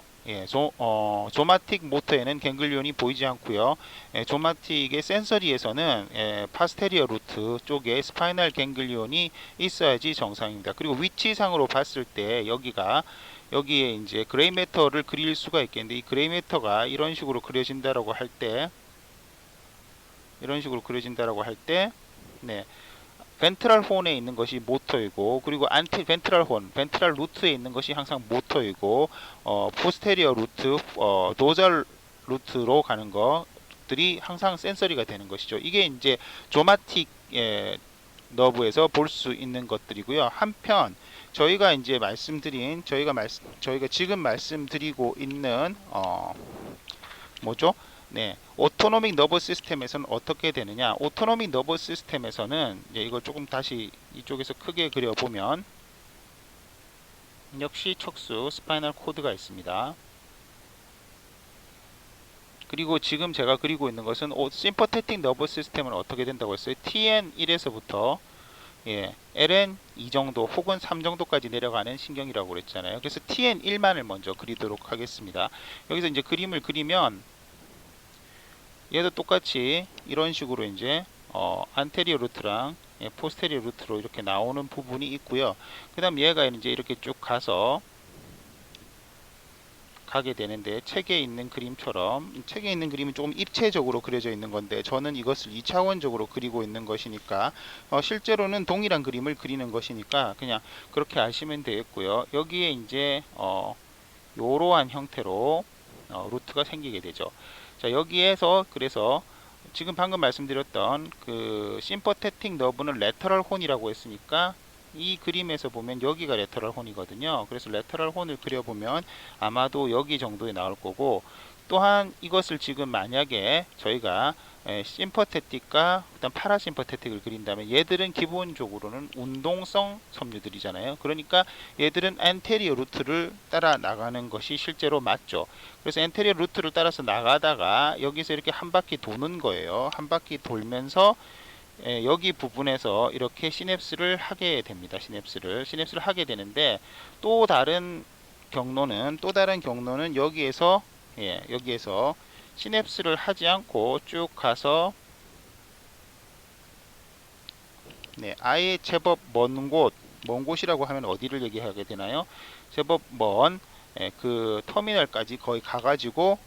조마틱 모터에는 갱글리온이 보이지 않고요. 조마틱의 센서리에서는 파스테리어 루트 쪽에 스파이널 갱글리온이 있어야지 정상입니다. 그리고 위치상으로 봤을 때 여기에 이제 그레이 매터를 그릴 수가 있겠는데, 이 그레이 매터가 이런 식으로 그려진다라고 할 때, 네, 벤트럴 혼에 있는 것이 모터이고, 그리고 안티 벤트럴 혼, 벤트럴 루트에 있는 것이 항상 모터이고, 포스테리어 루트, 도절 루트로 가는 것들이 항상 센서리가 되는 것이죠. 이게 이제 조마틱 너브에서 볼 수 있는 것들이고요. 한편 저희가 지금 말씀드리고 있는 뭐죠? 네, 오토노믹 너버 시스템에서는 어떻게 되느냐? 오토노믹 너버 시스템에서는 이걸 조금 다시 이쪽에서 크게 그려보면 역시 척수 스파이널 코드가 있습니다. 그리고 지금 제가 그리고 있는 것은 심퍼테틱 너버 시스템은 어떻게 된다고 했어요? TN1에서부터 LN 2 정도 혹은 3 정도까지 내려가는 신경이라고 그랬잖아요. 그래서 TN1만을 먼저 그리도록 하겠습니다. 여기서 이제 그림을 그리면 얘도 똑같이 이런 식으로 이제 안테리어 루트랑 포스테리어 루트로 이렇게 나오는 부분이 있고요. 그 다음 얘가 이제 이렇게 쭉 가게 되는데, 책에 있는 그림처럼, 책에 있는 그림은 조금 입체적으로 그려져 있는 건데 저는 이것을 2차원적으로 그리고 있는 것이니까 실제로는 동일한 그림을 그리는 것이니까 그냥 그렇게 아시면 되겠고요. 여기에 이제 이러한 형태로 루트가 생기게 되죠. 자, 여기에서 그래서 지금 방금 말씀드렸던 그 심퍼테틱 너브는 레터럴 혼이라고 했으니까 이 그림에서 보면 여기가 레터럴 혼이거든요. 그래서 레터럴 혼을 그려보면 아마도 여기 정도에 나올 거고, 또한 이것을 지금 만약에 저희가 심퍼테틱과 그다음 파라심퍼테틱을 그린다면 얘들은 기본적으로는 운동성 섬유들이잖아요. 그러니까 얘들은 엔테리어 루트를 따라 나가는 것이 실제로 맞죠. 그래서 엔테리어 루트를 따라서 나가다가 여기서 이렇게 한 바퀴 도는 거예요. 한 바퀴 돌면서 여기 부분에서 이렇게 시냅스를 하게 됩니다. 시냅스를 하게 되는데, 또 다른 경로는 여기에서 시냅스를 하지 않고 쭉 가서 아예 제법 먼 곳이라고 하면 어디를 얘기하게 되나요? 제법 먼 그 터미널까지 거의 가가지고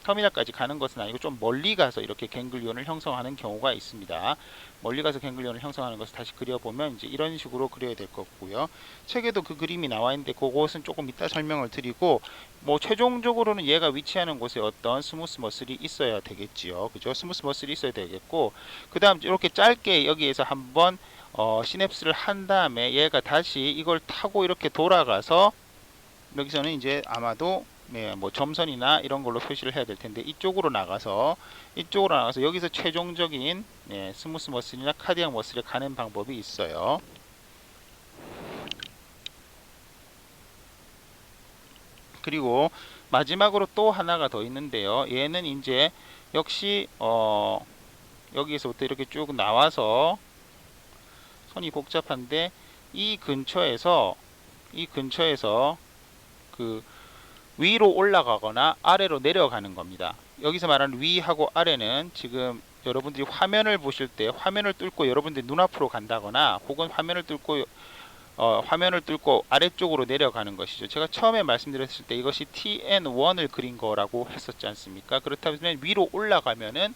터미널까지 가는 것은 아니고 좀 멀리 가서 이렇게 갱글리온을 형성하는 경우가 있습니다. 멀리 가서 갱글리온을 형성하는 것을 다시 그려보면 이제 이런 식으로 그려야 될 거고요. 책에도 그 그림이 나와 있는데 그것은 조금 이따 설명을 드리고, 뭐 최종적으로는 얘가 위치하는 곳에 어떤 스무스 머슬이 있어야 되겠지요. 그죠? 스무스 머슬이 있어야 되겠고, 그 다음 이렇게 짧게 여기에서 한번 시냅스를 한 다음에 얘가 다시 이걸 타고 이렇게 돌아가서 여기서는 이제 아마도 네, 뭐 점선이나 이런 걸로 표시를 해야 될 텐데 이쪽으로 나가서 여기서 최종적인 스무스 머슬이나 카디악 머슬에 가는 방법이 있어요. 그리고 마지막으로 또 하나가 더 있는데요. 얘는 이제 역시 여기서부터 이렇게 쭉 나와서 손이 복잡한데 이 근처에서 그 위로 올라가거나 아래로 내려가는 겁니다. 여기서 말하는 위하고 아래는 지금 여러분들이 화면을 보실 때 화면을 뚫고 여러분들이 눈앞으로 간다거나 혹은 화면을 뚫고 아래쪽으로 내려가는 것이죠. 제가 처음에 말씀드렸을 때 이것이 TN1을 그린 거라고 했었지 않습니까? 그렇다면 위로 올라가면은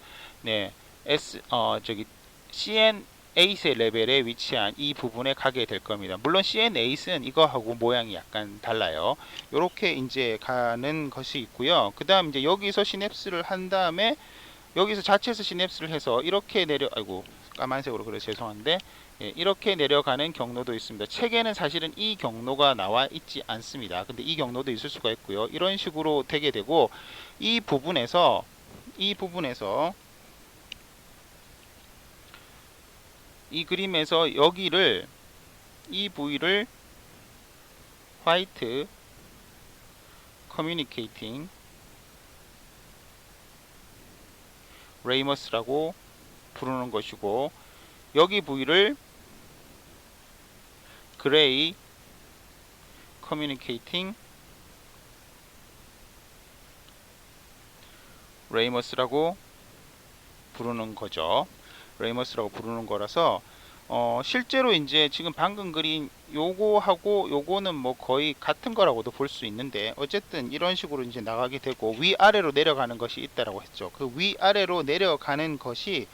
CN8의 레벨에 위치한 이 부분에 가게 될 겁니다. 물론 CN8은 이거하고 모양이 약간 달라요. 이렇게 이제 가는 것이 있고요. 그 다음 이제 여기서 시냅스를 한 다음에 여기서 자체에서 시냅스를 해서 이렇게 아이고 까만색으로 그래 죄송한데 이렇게 내려가는 경로도 있습니다. 책에는 사실은 이 경로가 나와 있지 않습니다. 근데 이 경로도 있을 수가 있고요. 이런 식으로 되게 되고 이 부분에서 이 그림에서 이 부위를 화이트 커뮤니케이팅 레이머스라고 부르는 것이고 여기 부위를 그레이 커뮤니케이팅 레이머스라고 부르는 거죠. 레이머스라고 부르는 거라서 실제로 이제 지금 방금 그린 요거하고 요거는 뭐 거의 같은 거라고도 볼 수 있는데 어쨌든 이런 식으로 이제 나가게 되고 위아래로 내려가는 것이 있다라고 했죠. 그 위아래로 내려가는 것이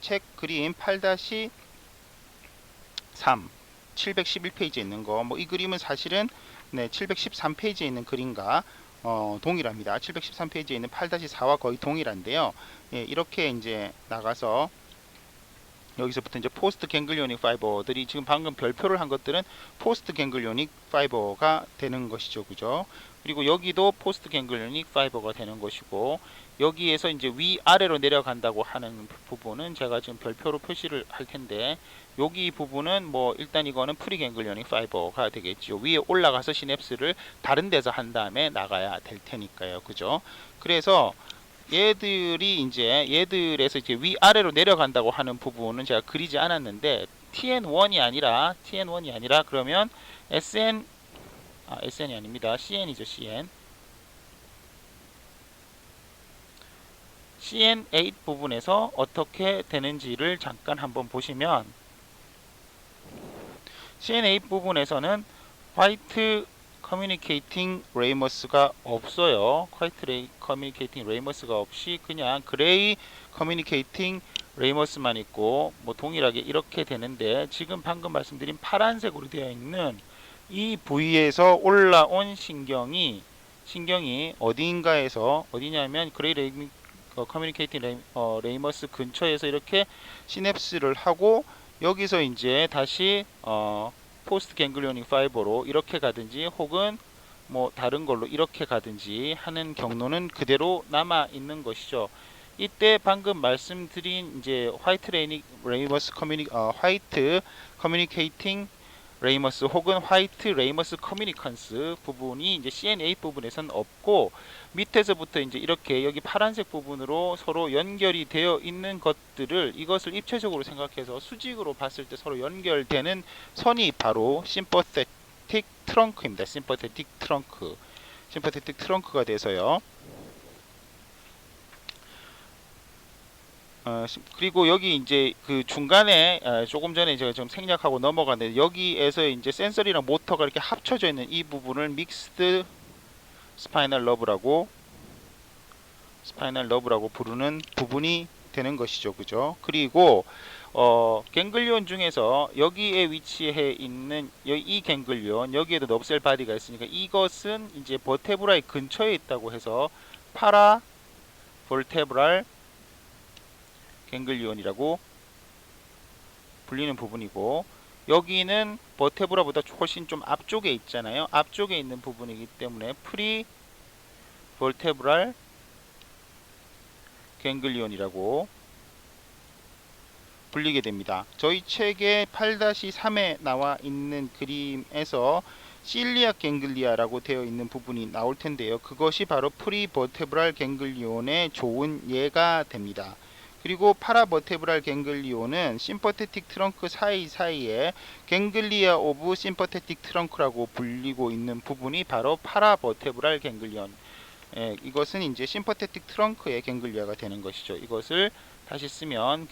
책 그림 8-3 711페이지에 있는 거 뭐 이 그림은 사실은 713페이지에 있는 그림과 동일합니다. 713페이지에 있는 8-4와 거의 동일한데요. 이렇게 이제 나가서 여기서부터 이제 포스트 갱글리오닉 파이버들이 지금 방금 별표를 한 것들은 포스트 갱글리오닉 파이버가 되는 것이죠. 그죠? 그리고 여기도 포스트 갱글리오닉 파이버가 되는 것이고 여기에서 이제 위아래로 내려간다고 하는 부분은 제가 지금 별표로 표시를 할 텐데 여기 부분은 뭐 일단 이거는 프리 갱글리오닉 파이버가 되겠죠. 위에 올라가서 시냅스를 다른 데서 한 다음에 나가야 될 테니까요. 그죠? 그래서 얘들에서 이제 위아래로 내려간다고 하는 부분은 제가 그리지 않았는데 TN1이 아니라 그러면 SN이 아닙니다. CN이죠. CN8 부분에서 어떻게 되는지를 잠깐 한번 보시면 CN8 부분에서는 화이트 커뮤니케이팅 레이머스가 없어요. 화이트 커뮤니케이팅 레이머스가 없이 그냥 그레이 커뮤니케이팅 레이머스만 있고 뭐 동일하게 이렇게 되는데 지금 방금 말씀드린 파란색으로 되어 있는 이 부위에서 올라온 신경이 어디냐면 그레이 커뮤니케이팅 레이머스 근처에서 이렇게 시냅스를 하고 여기서 이제 다시 포스트 갱글리오닉 파이버로 이렇게 가든지 혹은 뭐 다른 걸로 이렇게 가든지 하는 경로는 그대로 남아 있는 것이죠. 이때 방금 말씀드린 이제 화이트 커뮤니케이팅 레이머스 혹은 화이트 레이머스 커뮤니컨스 부분이 이제 CN8 부분에선 없고 밑에서부터 이제 이렇게 여기 파란색 부분으로 서로 연결이 되어 있는 이것을 입체적으로 생각해서 수직으로 봤을 때 서로 연결되는 선이 바로 심퍼테틱 트렁크입니다. 심퍼테틱 트렁크가 돼서요. 그리고 여기 이제 그 중간에 조금 전에 제가 좀 생략하고 넘어갔는데 여기에서 이제 센서리랑 모터가 이렇게 합쳐져 있는 이 부분을 믹스드 스파이널 러브라고 부르는 부분이 되는 것이죠. 그죠? 그리고 갱글리온 중에서 여기에 위치해 있는 이 갱글리온 여기에도 넙셀 바디가 있으니까 이것은 이제 버테브라의 근처에 있다고 해서 파라 볼테브랄 갱글리온이라고 불리는 부분이고 여기는 버테브라보다 훨씬 좀 앞쪽에 있잖아요. 앞쪽에 있는 부분이기 때문에 프리 버테브랄 갱글리온이라고 불리게 됩니다. 저희 책의 8-3에 나와 있는 그림에서 실리악 갱글리아라고 되어 있는 부분이 나올 텐데요. 그것이 바로 프리버테브랄 갱글리온의 좋은 예가 됩니다. 그리고 파라버테브랄 갱글리온은 심퍼테틱 트렁크 사이사이에 갱글리아 오브 심퍼테틱 트렁크라고 불리고 있는 부분이 바로 파라버테브랄 갱글리온. 이것은 이제 심퍼테틱 트렁크의 갱글리아가 되는 것이죠. 이것을 다시 쓰면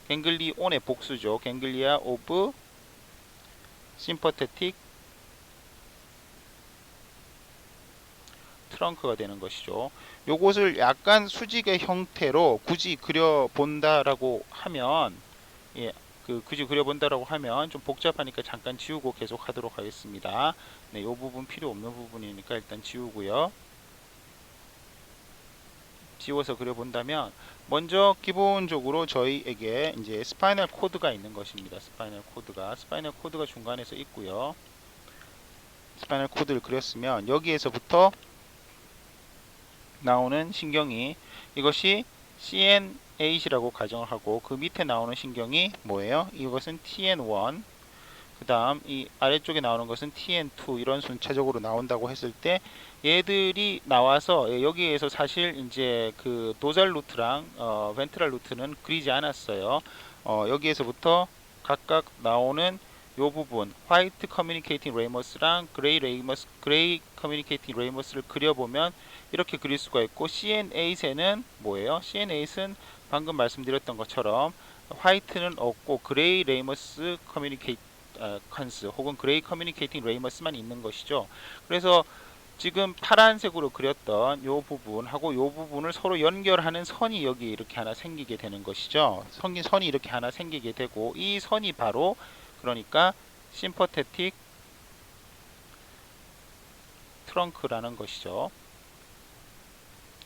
갱글리온의 복수죠. 갱글리아 오브 심퍼테틱 트렁크가 되는 것이죠. 요것을 약간 수직의 형태로 굳이 그려본다라고 하면, 예, 굳이 그려본다라고 하면 좀 복잡하니까 잠깐 지우고 계속 하도록 하겠습니다. 네, 요 부분 필요 없는 부분이니까 일단 지우고요. 지워서 그려본다면, 먼저 기본적으로 저희에게 이제 스파이널 코드가 있는 것입니다. 스파이널 코드가 중간에서 있고요. 스파이널 코드를 그렸으면 여기에서부터 나오는 신경이, 이것이 CN8이라고 가정을 하고, 그 밑에 나오는 신경이 뭐예요? 이것은 TN1, 그 다음 이 아래쪽에 나오는 것은 TN2, 이런 순차적으로 나온다고 했을 때 얘들이 나와서, 여기에서 사실 이제 그 도잘 루트랑 벤트랄 루트는 그리지 않았어요. 여기에서부터 각각 나오는 요 부분, 화이트 커뮤니케이팅 레이머스랑 그레이 커뮤니케이팅 레이머스를 그려보면 이렇게 그릴 수가 있고, CN8에는 뭐예요? CN8은 방금 말씀드렸던 것처럼 화이트는 없고 그레이 레이머스 컨스 혹은 그레이 커뮤니케이팅 레이머스만 있는 것이죠. 그래서 지금 파란색으로 그렸던 요 부분하고 요 부분을 서로 연결하는 선이 여기 이렇게 하나 생기게 되는 것이죠. 선이 이렇게 하나 생기게 되고, 이 선이 바로 그러니까 심퍼테틱 트렁크라는 것이죠.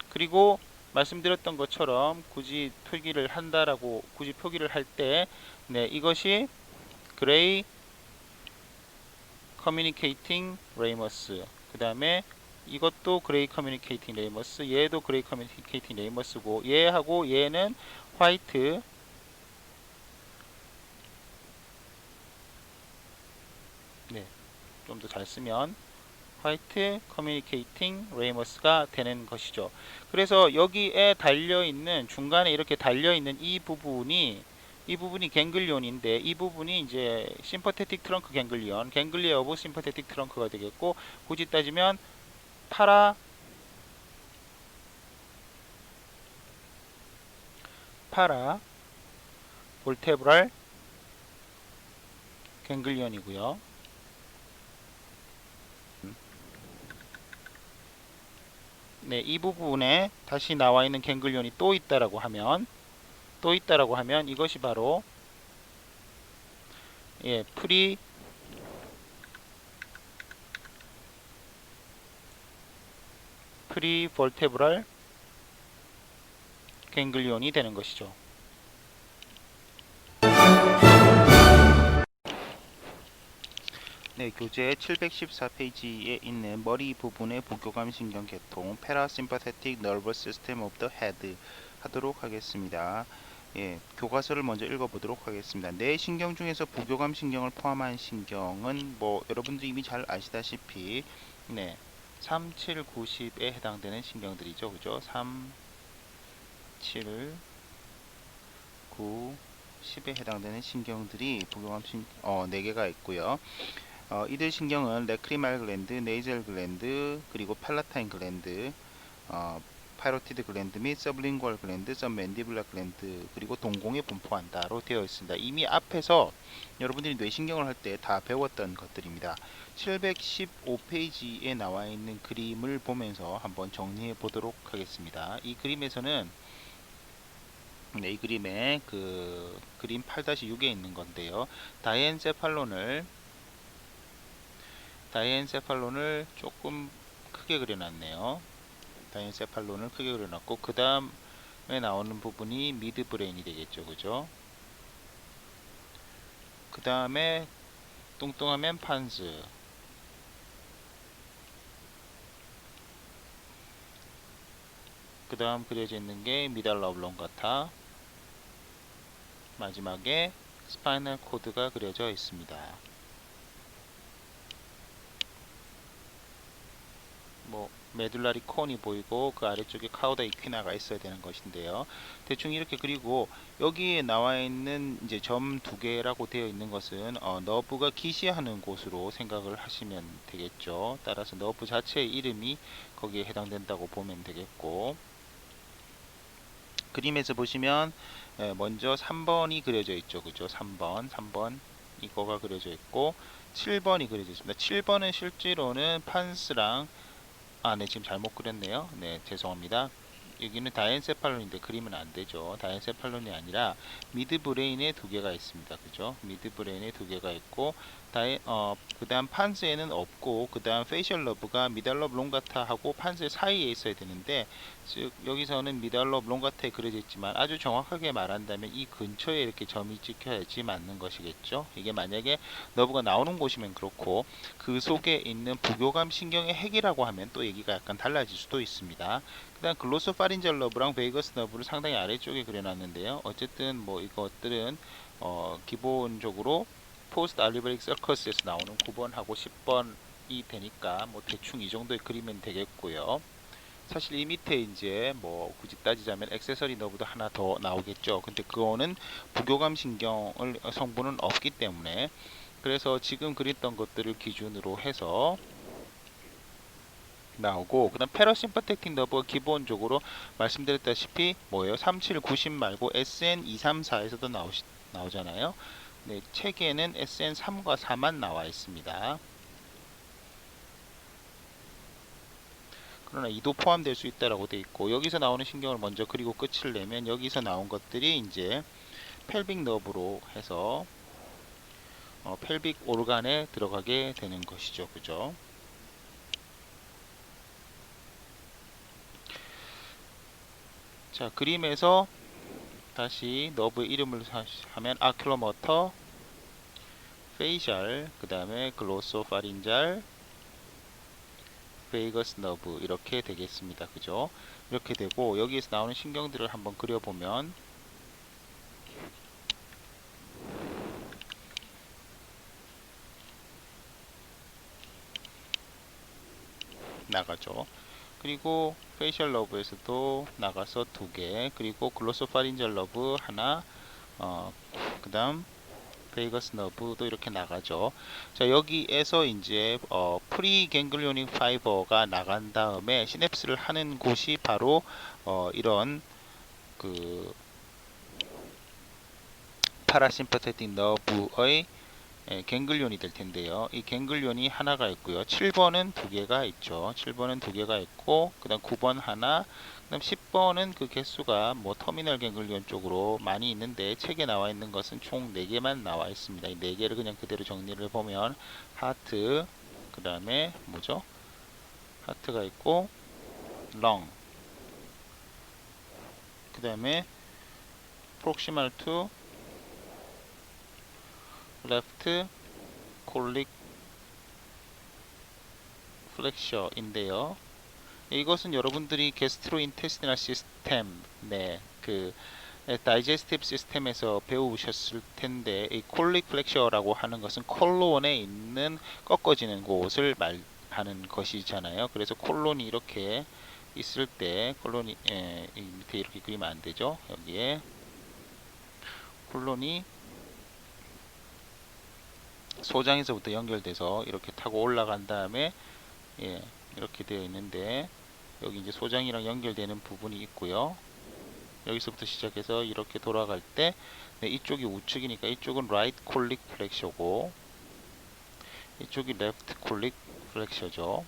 그리고 말씀드렸던 것처럼 굳이 표기를 할 때, 네, 이것이 그레이 커뮤니케이팅 레이머스, 그 다음에 이것도 그레이 커뮤니케이팅 레이머스, 얘도 그레이 커뮤니케이팅 레이머스고, 얘하고 얘는 화이트, 네, 좀 더 잘 쓰면 화이트 커뮤니케이팅 레이머스가 되는 것이죠. 그래서 여기에 달려있는, 중간에 이렇게 달려있는 이 부분이 갱글리온인데, 이 부분이 이제 심퍼테틱 트렁크 갱글리아 오브 심퍼테틱 트렁크가 되겠고, 굳이 따지면 파라 볼테브랄 갱글리온이고요. 네, 이 부분에 다시 나와 있는 갱글리온이 또 있다라고 하면 이것이 바로, 예, 프리볼테브랄 갱글리온이 되는 것이죠. 네, 교재 714페이지에 있는 머리 부분의 부교감 신경 계통 Parasympathetic Nervous System of the Head 하도록 하겠습니다. 예, 교과서를 먼저 읽어보도록 하겠습니다. 뇌 신경 중에서 부교감 신경을 포함한 신경은 뭐 여러분들이 이미 잘 아시다시피, 네, 3, 7, 9, 10에 해당되는 신경들이죠. 그죠? 3, 7, 9, 10에 해당되는 신경들이 부교감 4개가 있고요. 이들 신경은 레크리말 글랜드, 네이젤 글랜드, 그리고 팔라타인 글랜드, 파이로티드 글랜드 및 서브링구얼 글랜드, सब맨디블라 글랜드, 그리고 동공에 분포한다로 되어 있습니다. 이미 앞에서 여러분들이 뇌신경을 할 때 다 배웠던 것들입니다. 715페이지에 나와 있는 그림을 보면서 한번 정리해 보도록 하겠습니다. 이 그림에서는, 네, 이 그림에 그 그림 8-6에 있는 건데요. 다이엔세팔론을 조금 크게 그려놨네요. 다이엔세팔론을 크게 그려놨고, 그 다음에 나오는 부분이 미드브레인이 되겠죠. 그죠? 그 다음에 뚱뚱하면 판스, 그 다음 그려져 있는 게 미달라 오블롱가타, 마지막에 스파이널 코드가 그려져 있습니다. 뭐 메둘라리 콘이 보이고 그 아래쪽에 카우다 이퀴나가 있어야 되는 것인데요. 대충 이렇게 그리고 여기에 나와 있는 이제 점 두 개라고 되어 있는 것은 너브가 기시하는 곳으로 생각을 하시면 되겠죠. 따라서 너브 자체의 이름이 거기에 해당된다고 보면 되겠고, 그림에서 보시면 먼저 3번이 그려져 있죠. 그죠? 3번 이거가 그려져 있고 7번이 그려져 있습니다. 7번은 실제로는 판스랑 네, 지금 잘못 그렸네요. 네, 죄송합니다. 여기는 다이엔세팔론인데 그리면 안 되죠. 다이엔세팔론이 아니라 미드브레인에 두 개가 있습니다. 그죠? 미드브레인에 두 개가 있고, 그 다음 판스에는 없고, 그 다음 페이셜 러브가 미달러 롱가타하고 판스 사이에 있어야 되는데, 즉, 여기서는 미달러 롱가타에 그려져 있지만 아주 정확하게 말한다면 이 근처에 이렇게 점이 찍혀야지 맞는 것이겠죠. 이게 만약에 너브가 나오는 곳이면 그렇고, 그 속에 있는 부교감 신경의 핵이라고 하면 또 얘기가 약간 달라질 수도 있습니다. 그 다음 글로소파린잘 너브랑 베이거스 너브를 상당히 아래쪽에 그려놨는데요. 어쨌든 뭐 이것들은 기본적으로 포스트 알리베릭 서커스에서 나오는 9번하고 10번이 되니까 뭐 대충 이 정도에 그리면 되겠고요. 사실 이 밑에 이제 뭐 굳이 따지자면 액세서리 너브도 하나 더 나오겠죠. 근데 그거는 부교감 신경을 성분은 없기 때문에, 그래서 지금 그렸던 것들을 기준으로 해서 나오고, 그 다음 패러심파텍틱 너브가 기본적으로 말씀드렸다시피 뭐예요? 37, 90 말고 SN234에서도 나오잖아요. 네, 책에는 SN3과 4만 나와 있습니다. 그러나 이도 포함될 수 있다라고 되어 있고, 여기서 나오는 신경을 먼저 그리고 끝을 내면 여기서 나온 것들이 이제 펠빅 너브로 해서 펠빅 오르간에 들어가게 되는 것이죠. 그죠? 자, 그림에서 다시 너브의 이름을 하면 아큐로모터, 페이셜, 그 다음에 글로소파린잘, 베이거스 너브 이렇게 되겠습니다. 그죠? 이렇게 되고, 여기에서 나오는 신경들을 한번 그려보면 나가죠. 그리고 페이셜 러브에서도 나가서 두 개, 그리고 글로소파린잘 러브 하나, 그 다음 베이거스 너브도 이렇게 나가죠. 자, 여기에서 이제 프리 갱글리오닉 파이버가 나간 다음에 시냅스를 하는 곳이 바로 이런 그 파라심파테틱 너브의 갱글리온이 될 텐데요. 이 갱글리온이 하나가 있고요. 7번은 두 개가 있죠. 7번은 두 개가 있고, 그 다음 9번 하나, 그 다음 10번은 그 개수가 뭐 터미널 갱글리온 쪽으로 많이 있는데 책에 나와 있는 것은 총 4개만 나와 있습니다. 이 4개를 그냥 그대로 정리를 보면 하트, 그 다음에 뭐죠? 하트가 있고 렁, 그 다음에 프록시말 투 레프트 콜릭 플렉셔인데요. 이것은 여러분들이 게스트로인테스티널 시스템, 그 다이제스티브 시스템에서 배우셨을 텐데, 이 콜릭 플렉셔라고 하는 것은 콜론에 있는 꺾어지는 곳을 말하는 것이잖아요. 그래서 콜론이 이렇게 있을 때, 콜론이 이 밑에 이렇게 그리면 안 되죠. 여기에 콜론이 소장에서부터 연결돼서 이렇게 타고 올라간 다음에 이렇게 되어 있는데, 여기 이제 소장이랑 연결되는 부분이 있고요. 여기서부터 시작해서 이렇게 돌아갈 때 이쪽이 우측이니까 이쪽은 right 콜릭 플렉셔고 이쪽이 left 콜릭 플렉셔죠.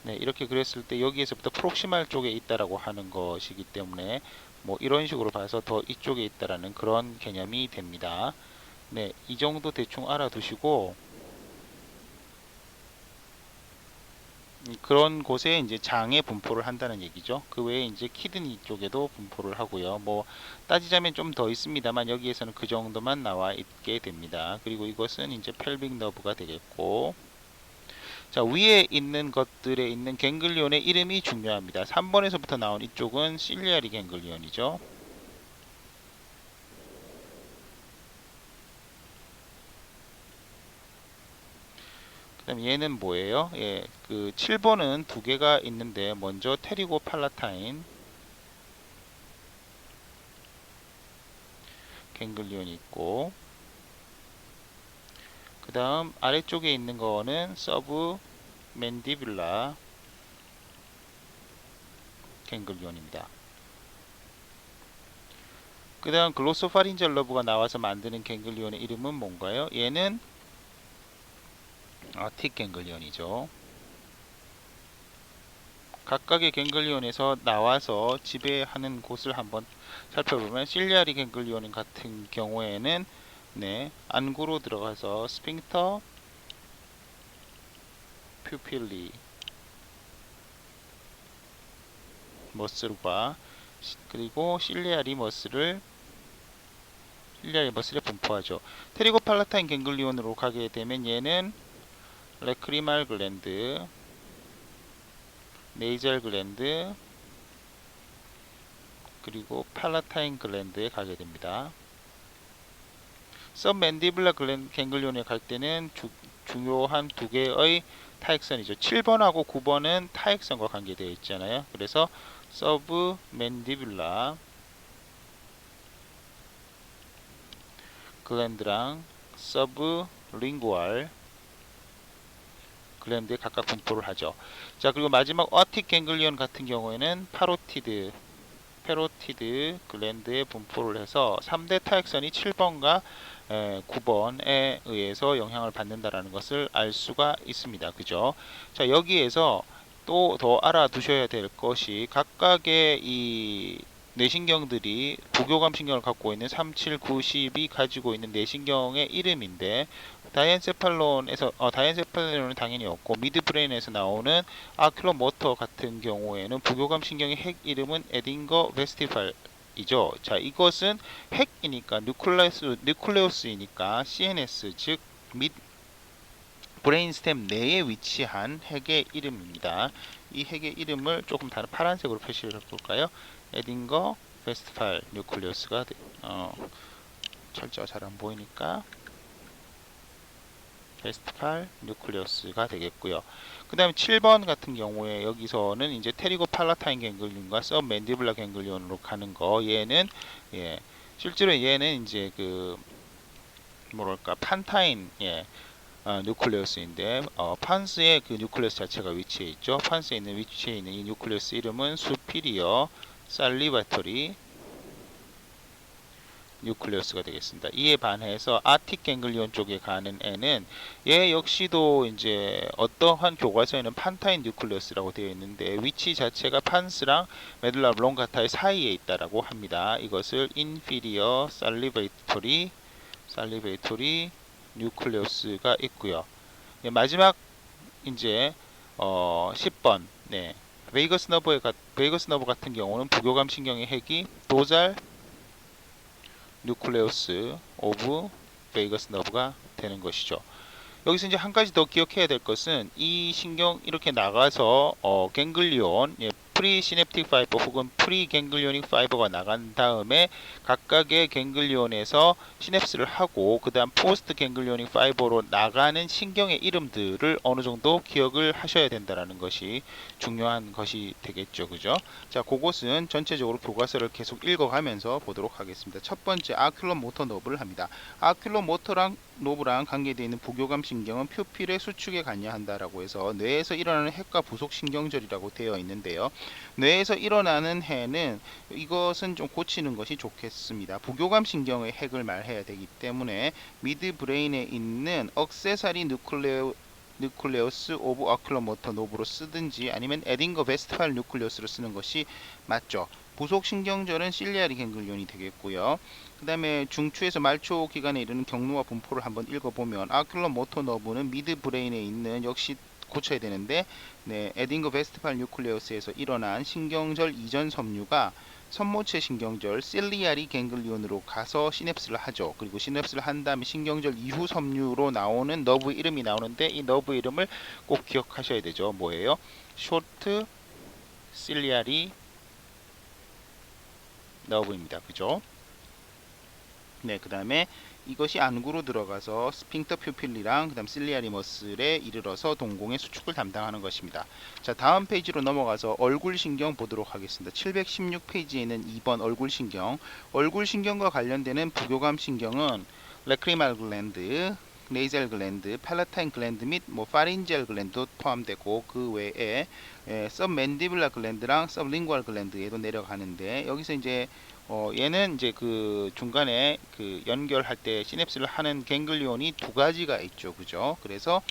네, 이렇게 그렸을 때 여기에서부터 프록시말 쪽에 있다라고 하는 것이기 때문에 뭐 이런 식으로 봐서 더 이쪽에 있다라는 그런 개념이 됩니다. 네, 이 정도 대충 알아두시고, 그런 곳에 이제 장에 분포를 한다는 얘기죠. 그 외에 이제 키드니 쪽에도 분포를 하고요. 뭐 따지자면 좀 더 있습니다만 여기에서는 그 정도만 나와 있게 됩니다. 그리고 이것은 이제 펠빅 너브가 되겠고, 자, 위에 있는 것들에 있는 갱글리온의 이름이 중요합니다. 3번에서부터 나온 이쪽은 실리아리 갱글리온이죠. 그다음 얘는 뭐예요? 예, 그 7번은 두 개가 있는데 먼저 테리고 팔라타인 갱글리온이 있고, 그 다음 아래쪽에 있는 거는 서브 맨디뷸라 갱글리온입니다. 그 다음 글로소파린젤 러브가 나와서 만드는 갱글리온의 이름은 뭔가요? 얘는 틱 갱글리온이죠. 각각의 갱글리온에서 나와서 지배하는 곳을 한번 살펴보면 실리아리 갱글리온 같은 경우에는 네, 안구로 들어가서 스핑터 퓨필리 머슬과 그리고 실리아리 머슬에 분포하죠. 테리고팔라타인 갱글리온으로 가게 되면 얘는 레크리말 글랜드, 네이절 글랜드, 그리고 팔라타인 글랜드에 가게 됩니다. सब맨디블라 갱글리온에 갈 때는 중요한 두 개의 타액선이죠. 7번하고 9번은 타액선과 관계되어 있잖아요. 그래서 서브 맨디뷸라 글랜드랑 서브 링구알 글랜드에 각각 분포를 하죠. 자, 그리고 마지막 어틱 갱글리온 같은 경우에는 페로티드 글랜드에 분포를 해서 3대 타액선이 7번과 9번에 의해서 영향을 받는다라는 것을 알 수가 있습니다. 그죠? 자, 여기에서 또 더 알아두셔야 될 것이 각각의 이 뇌신경들이 부교감 신경을 갖고 있는 3, 7, 9, 10이 가지고 있는 뇌신경의 이름인데, 다이앤세팔론은 당연히 없고, 미드브레인에서 나오는 아큐로모터 같은 경우에는 부교감 신경의 핵 이름은 에딩거 베스티팔이죠. 자, 이것은 핵이니까 뉴클레우스이니까 CNS 즉 및 브레인스템 내에 위치한 핵의 이름입니다. 이 핵의 이름을 조금 다른 파란색으로 표시를 해볼까요? 에딩거 베스트팔 뉴클리우스가 철자가 잘 안 보이니까 베스트팔 뉴클리우스가 되겠고요. 그 다음에 7번 같은 경우에 여기서는 이제 테리고 팔라타인 갱글리온과 서브맨디블라 갱글리온으로 가는 거. 얘는 실제로 얘는 이제 그 뭐랄까 판타인 뉴클레우스인데 판스의 그 뉴클레우스 자체가 위치해 있죠. 판스에 있는 위치해 있는 이 뉴클레우스 이름은 수피리어 살리바토리 뉴클레우스가 되겠습니다. 이에 반해서 아틱 갱글리온 쪽에 가는 애는 얘 역시도 이제 어떠한 교과서에는 판타인 뉴클레우스라고 되어 있는데 위치 자체가 판스랑 메둘라 블롱가타의 사이에 있다라고 합니다. 이것을 인피리어 살리베이토리 뉴클레우스가 있고요. 마지막 이제 10번 베이거스 너브 같은 경우는 부교감 신경의 핵이 도잘 뉴클레우스 오브 베이거스 너브가 되는 것이죠. 여기서 이제 한 가지 더 기억해야 될 것은 이 신경 이렇게 나가서 갱글리온 프리시냅틱 파이버 혹은 프리갱글리오닉 파이버가 나간 다음에 각각의 갱글리온에서 시냅스를 하고 그 다음 포스트 갱글리오닉 파이버로 나가는 신경의 이름들을 어느 정도 기억을 하셔야 된다는 것이 중요한 것이 되겠죠. 그죠? 자, 그것은 전체적으로 교과서를 계속 읽어가면서 보도록 하겠습니다. 첫 번째 아큘로모터 너브를 합니다. 아큘로모터랑 노브랑 관계되어 있는 부교감 신경은 퓨필의 수축에 관여한다라고 해서 뇌에서 일어나는 핵과 부속 신경절이라고 되어 있는데요. 뇌에서 일어나는 핵은 이것은 좀 고치는 것이 좋겠습니다. 부교감 신경의 핵을 말해야 되기 때문에 미드 브레인에 있는 억세사리 뉴클레우스 오브 아큘로모터 노브로 쓰든지 아니면 에딩거 베스트팔 뉴클레우스로 쓰는 것이 맞죠. 부속 신경절은 실리아리 갱글리온이 되겠고요. 그 다음에 중추에서 말초 기관에 이르는 경로와 분포를 한번 읽어보면 아큘로모터 너브는 미드 브레인에 있는 역시 고쳐야 되는데, 네, 에딩거 베스트팔 뉴클레우스에서 일어난 신경절 이전 섬유가 선모체 신경절 실리아리 갱글리온으로 가서 시냅스를 하죠. 그리고 시냅스를 한 다음에 신경절 이후 섬유로 나오는 너브 이름이 나오는데, 이 너브 이름을 꼭 기억하셔야 되죠. 뭐예요? 쇼트 실리아리 너브입니다. 그죠? 네, 그 다음에 이것이 안구로 들어가서 스핑터 퓨필리랑 그 다음 실리아리 머슬에 이르러서 동공의 수축을 담당하는 것입니다. 자, 다음 페이지로 넘어가서 얼굴 신경 보도록 하겠습니다. 716페이지에는 2번 얼굴 신경. 얼굴 신경과 관련되는 부교감 신경은 레크리말 글랜드, 네이젤 글랜드, 팔라타인 글랜드 및 파린젤 글랜드도 포함되고, 그 외에 서브맨디블라 글랜드랑 서브링구얼 글랜드에도 내려가는데, 여기서 이제 얘는 이제 그 중간에 그 연결할 때 시냅스를 하는 갱글리온이 두 가지가 있죠. 그죠? 그래서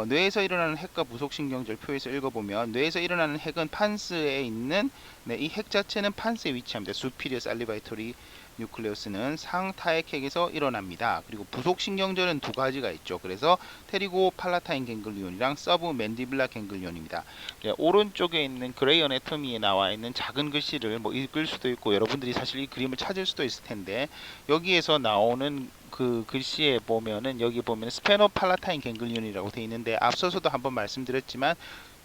뇌에서 일어나는 핵과 부속신경절 표에서 읽어보면, 뇌에서 일어나는 핵은 판스에 있는, 네, 이 핵 자체는 판스에 위치합니다. 수피리어 살리바이토리 뉴클레우스는 상타액 핵에서 일어납니다. 그리고 부속신경절은 두 가지가 있죠. 그래서 테리고 팔라타인 갱글리온이랑 서브 맨디블라 갱글리온입니다. 네, 오른쪽에 있는 그레이 어네토미에 나와 있는 작은 글씨를 읽을 수도 있고, 여러분들이 사실 이 그림을 찾을 수도 있을 텐데, 여기에서 나오는 그 글씨에 보면은, 여기 보면 스페노 팔라타인 갱글리온이라고 되어 있는데, 앞서서도 한번 말씀드렸지만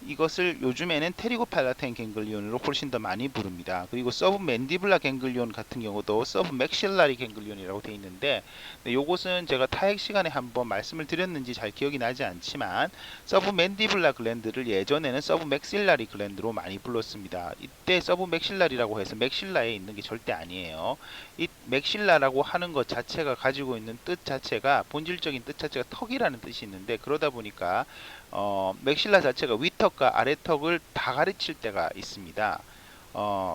이것을 요즘에는 테리고 팔라타인 갱글리온으로 훨씬 더 많이 부릅니다. 그리고 서브 맨디블라 갱글리온 같은 경우도 서브 맥실라리 갱글리온이라고 되어 있는데, 네, 요것은 제가 타액 시간에 한번 말씀을 드렸는지 잘 기억이 나지 않지만, 서브 맨디블라 글랜드를 예전에는 서브 맥실라리 글랜드로 많이 불렀습니다. 이때 서브 맥실라리라고 해서 맥실라에 있는 게 절대 아니에요. 이 맥실라라고 하는 것 자체가 가지고 있는 뜻 자체가, 본질적인 뜻 자체가 턱이라는 뜻이 있는데, 그러다 보니까 맥실라 자체가 위턱과 아래턱을 다 가르칠 때가 있습니다.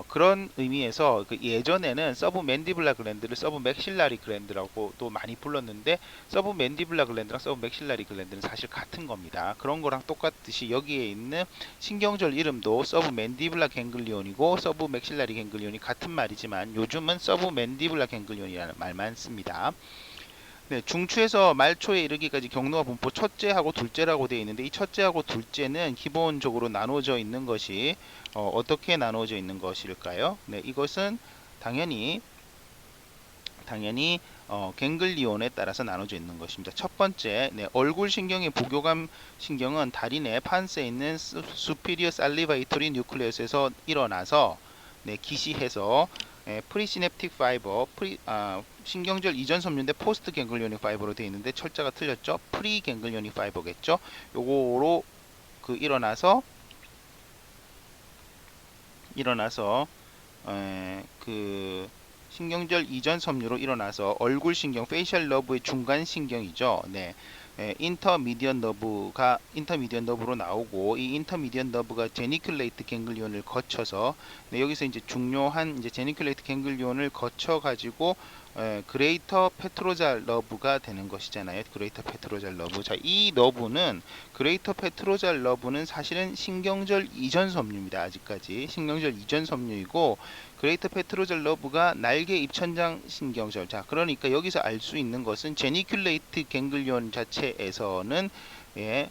그런 의미에서 그 예전에는 서브 맨디블라 글랜드를 서브 맥실라리 글랜드라고 또 많이 불렀는데, 서브 맨디블라 글랜드랑 서브 맥실라리 글랜드는 사실 같은 겁니다. 그런 거랑 똑같듯이 여기에 있는 신경절 이름도 서브 맨디블라 갱글리온이고 서브 맥실라리 갱글리온이 같은 말이지만, 요즘은 서브 맨디블라 갱글리온이라는 말만 씁니다. 네, 중추에서 말초에 이르기까지 경로와 분포 첫째하고 둘째라고 되어 있는데, 이 첫째하고 둘째는 기본적으로 나누어져 있는 것이 어떻게 나누어져 있는 것일까요? 네, 이것은 당연히 갱글리온에 따라서 나눠져 있는 것입니다. 첫 번째, 네, 얼굴 신경의 부교감 신경은 다리 내 판스에 있는 수피리어 살리바이토리 뉴클레우스에서 일어나서, 네, 기시해서 프리시냅틱 파이버, 신경절 이전 섬유인데 포스트 갱글리오닉 파이버로 되어 있는데 철자가 틀렸죠. 프리 갱글리오닉 파이버겠죠. 요거로 그 일어나서 그 신경절 이전 섬유로 일어나서 얼굴 신경, 페이셜 너브의 중간 신경이죠. 네. 인터미디언 너브로 나오고, 이 인터미디언 너브가 제니큘레이트 갱글리온을 거쳐서, 네, 여기서 이제 중요한 이제 제니큘레이트 갱글리온을 거쳐 가지고 그레이터 페트로잘 너브가 되는 것이잖아요. 그레이터 페트로잘 너브. 자, 이 너브는, 그레이터 페트로잘 너브는 사실은 신경절 이전 섬유입니다. 아직까지 신경절 이전 섬유이고, 그레이터 페트로절 너브가 날개 입천장 신경절. 자, 그러니까 여기서 알 수 있는 것은 제니큘레이트 갱글리온 자체에서는, 예,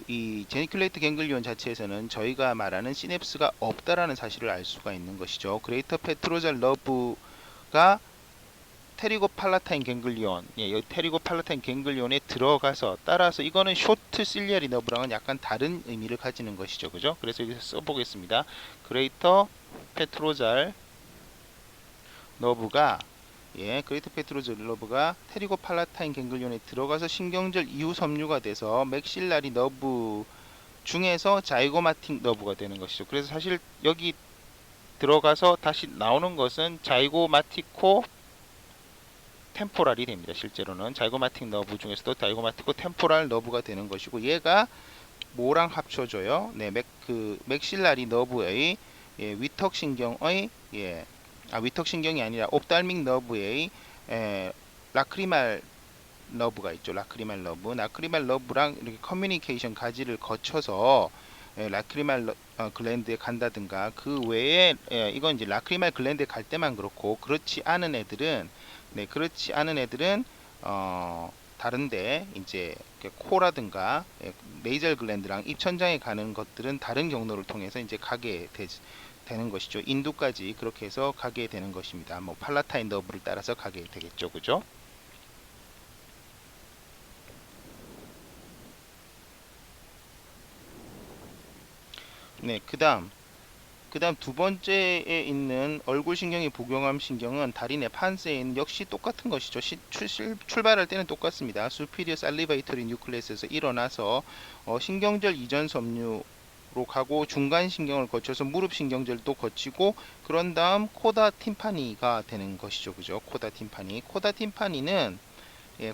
이 제니큘레이트 갱글리온 자체에서는 저희가 말하는 시냅스가 없다라는 사실을 알 수가 있는 것이죠. 그레이터 페트로잘 너브가 테리고 팔라타인 갱글리온, 예, 여기 테리고 팔라타인 갱글리온에 들어가서, 따라서 이거는 쇼트 실리아리 너브랑은 약간 다른 의미를 가지는 것이죠. 그죠? 그래서 여기서 써보겠습니다. 그레이터 페트로잘 너브가, 예, 그레이터 페트로잘 너브가 테리고 팔라타인 갱글리온에 들어가서 신경절 이후 섬유가 돼서 맥실라리 너브 중에서 자이고마틱 너브가 되는 것이죠. 그래서 사실 여기 들어가서 다시 나오는 것은 자이고마티코 템포랄이 됩니다. 실제로는 자이고마틱 너브 중에서도 자이고마티코 템포랄 너브가 되는 것이고, 얘가 뭐랑 합쳐져요? 네, 맥실라리 너브의, 예, 위턱 신경의, 예, 위턱 신경이 아니라 옵달믹 너브의 라크리말 너브가 있죠. 라크리말 너브랑 이렇게 커뮤니케이션 가지를 거쳐서 라크리말 글랜드에 간다든가, 그 외에 이건 이제 라크리말 글랜드에 갈 때만 그렇고, 그렇지 않은 애들은 다른데 이제 코라든가 네이절 글랜드랑 입천장에 가는 것들은 다른 경로를 통해서 이제 가게 되는 것이죠. 인두까지 그렇게 해서 가게 되는 것입니다. 뭐 팔라타인 너브를 따라서 가게 되겠죠, 그죠? 네, 그다음 두 번째에 있는 얼굴 신경의 부경암 신경은 다리 내 판세에 있는 역시 똑같은 것이죠. 출발할 때는 똑같습니다. superior salivatory nucleus에서 일어나서 신경절 이전 섬유로 가고 중간 신경을 거쳐서 무릎 신경절도 거치고 그런 다음 코다 팀파니가 되는 것이죠. 그죠? 코다 팀파니. 코다 팀파니는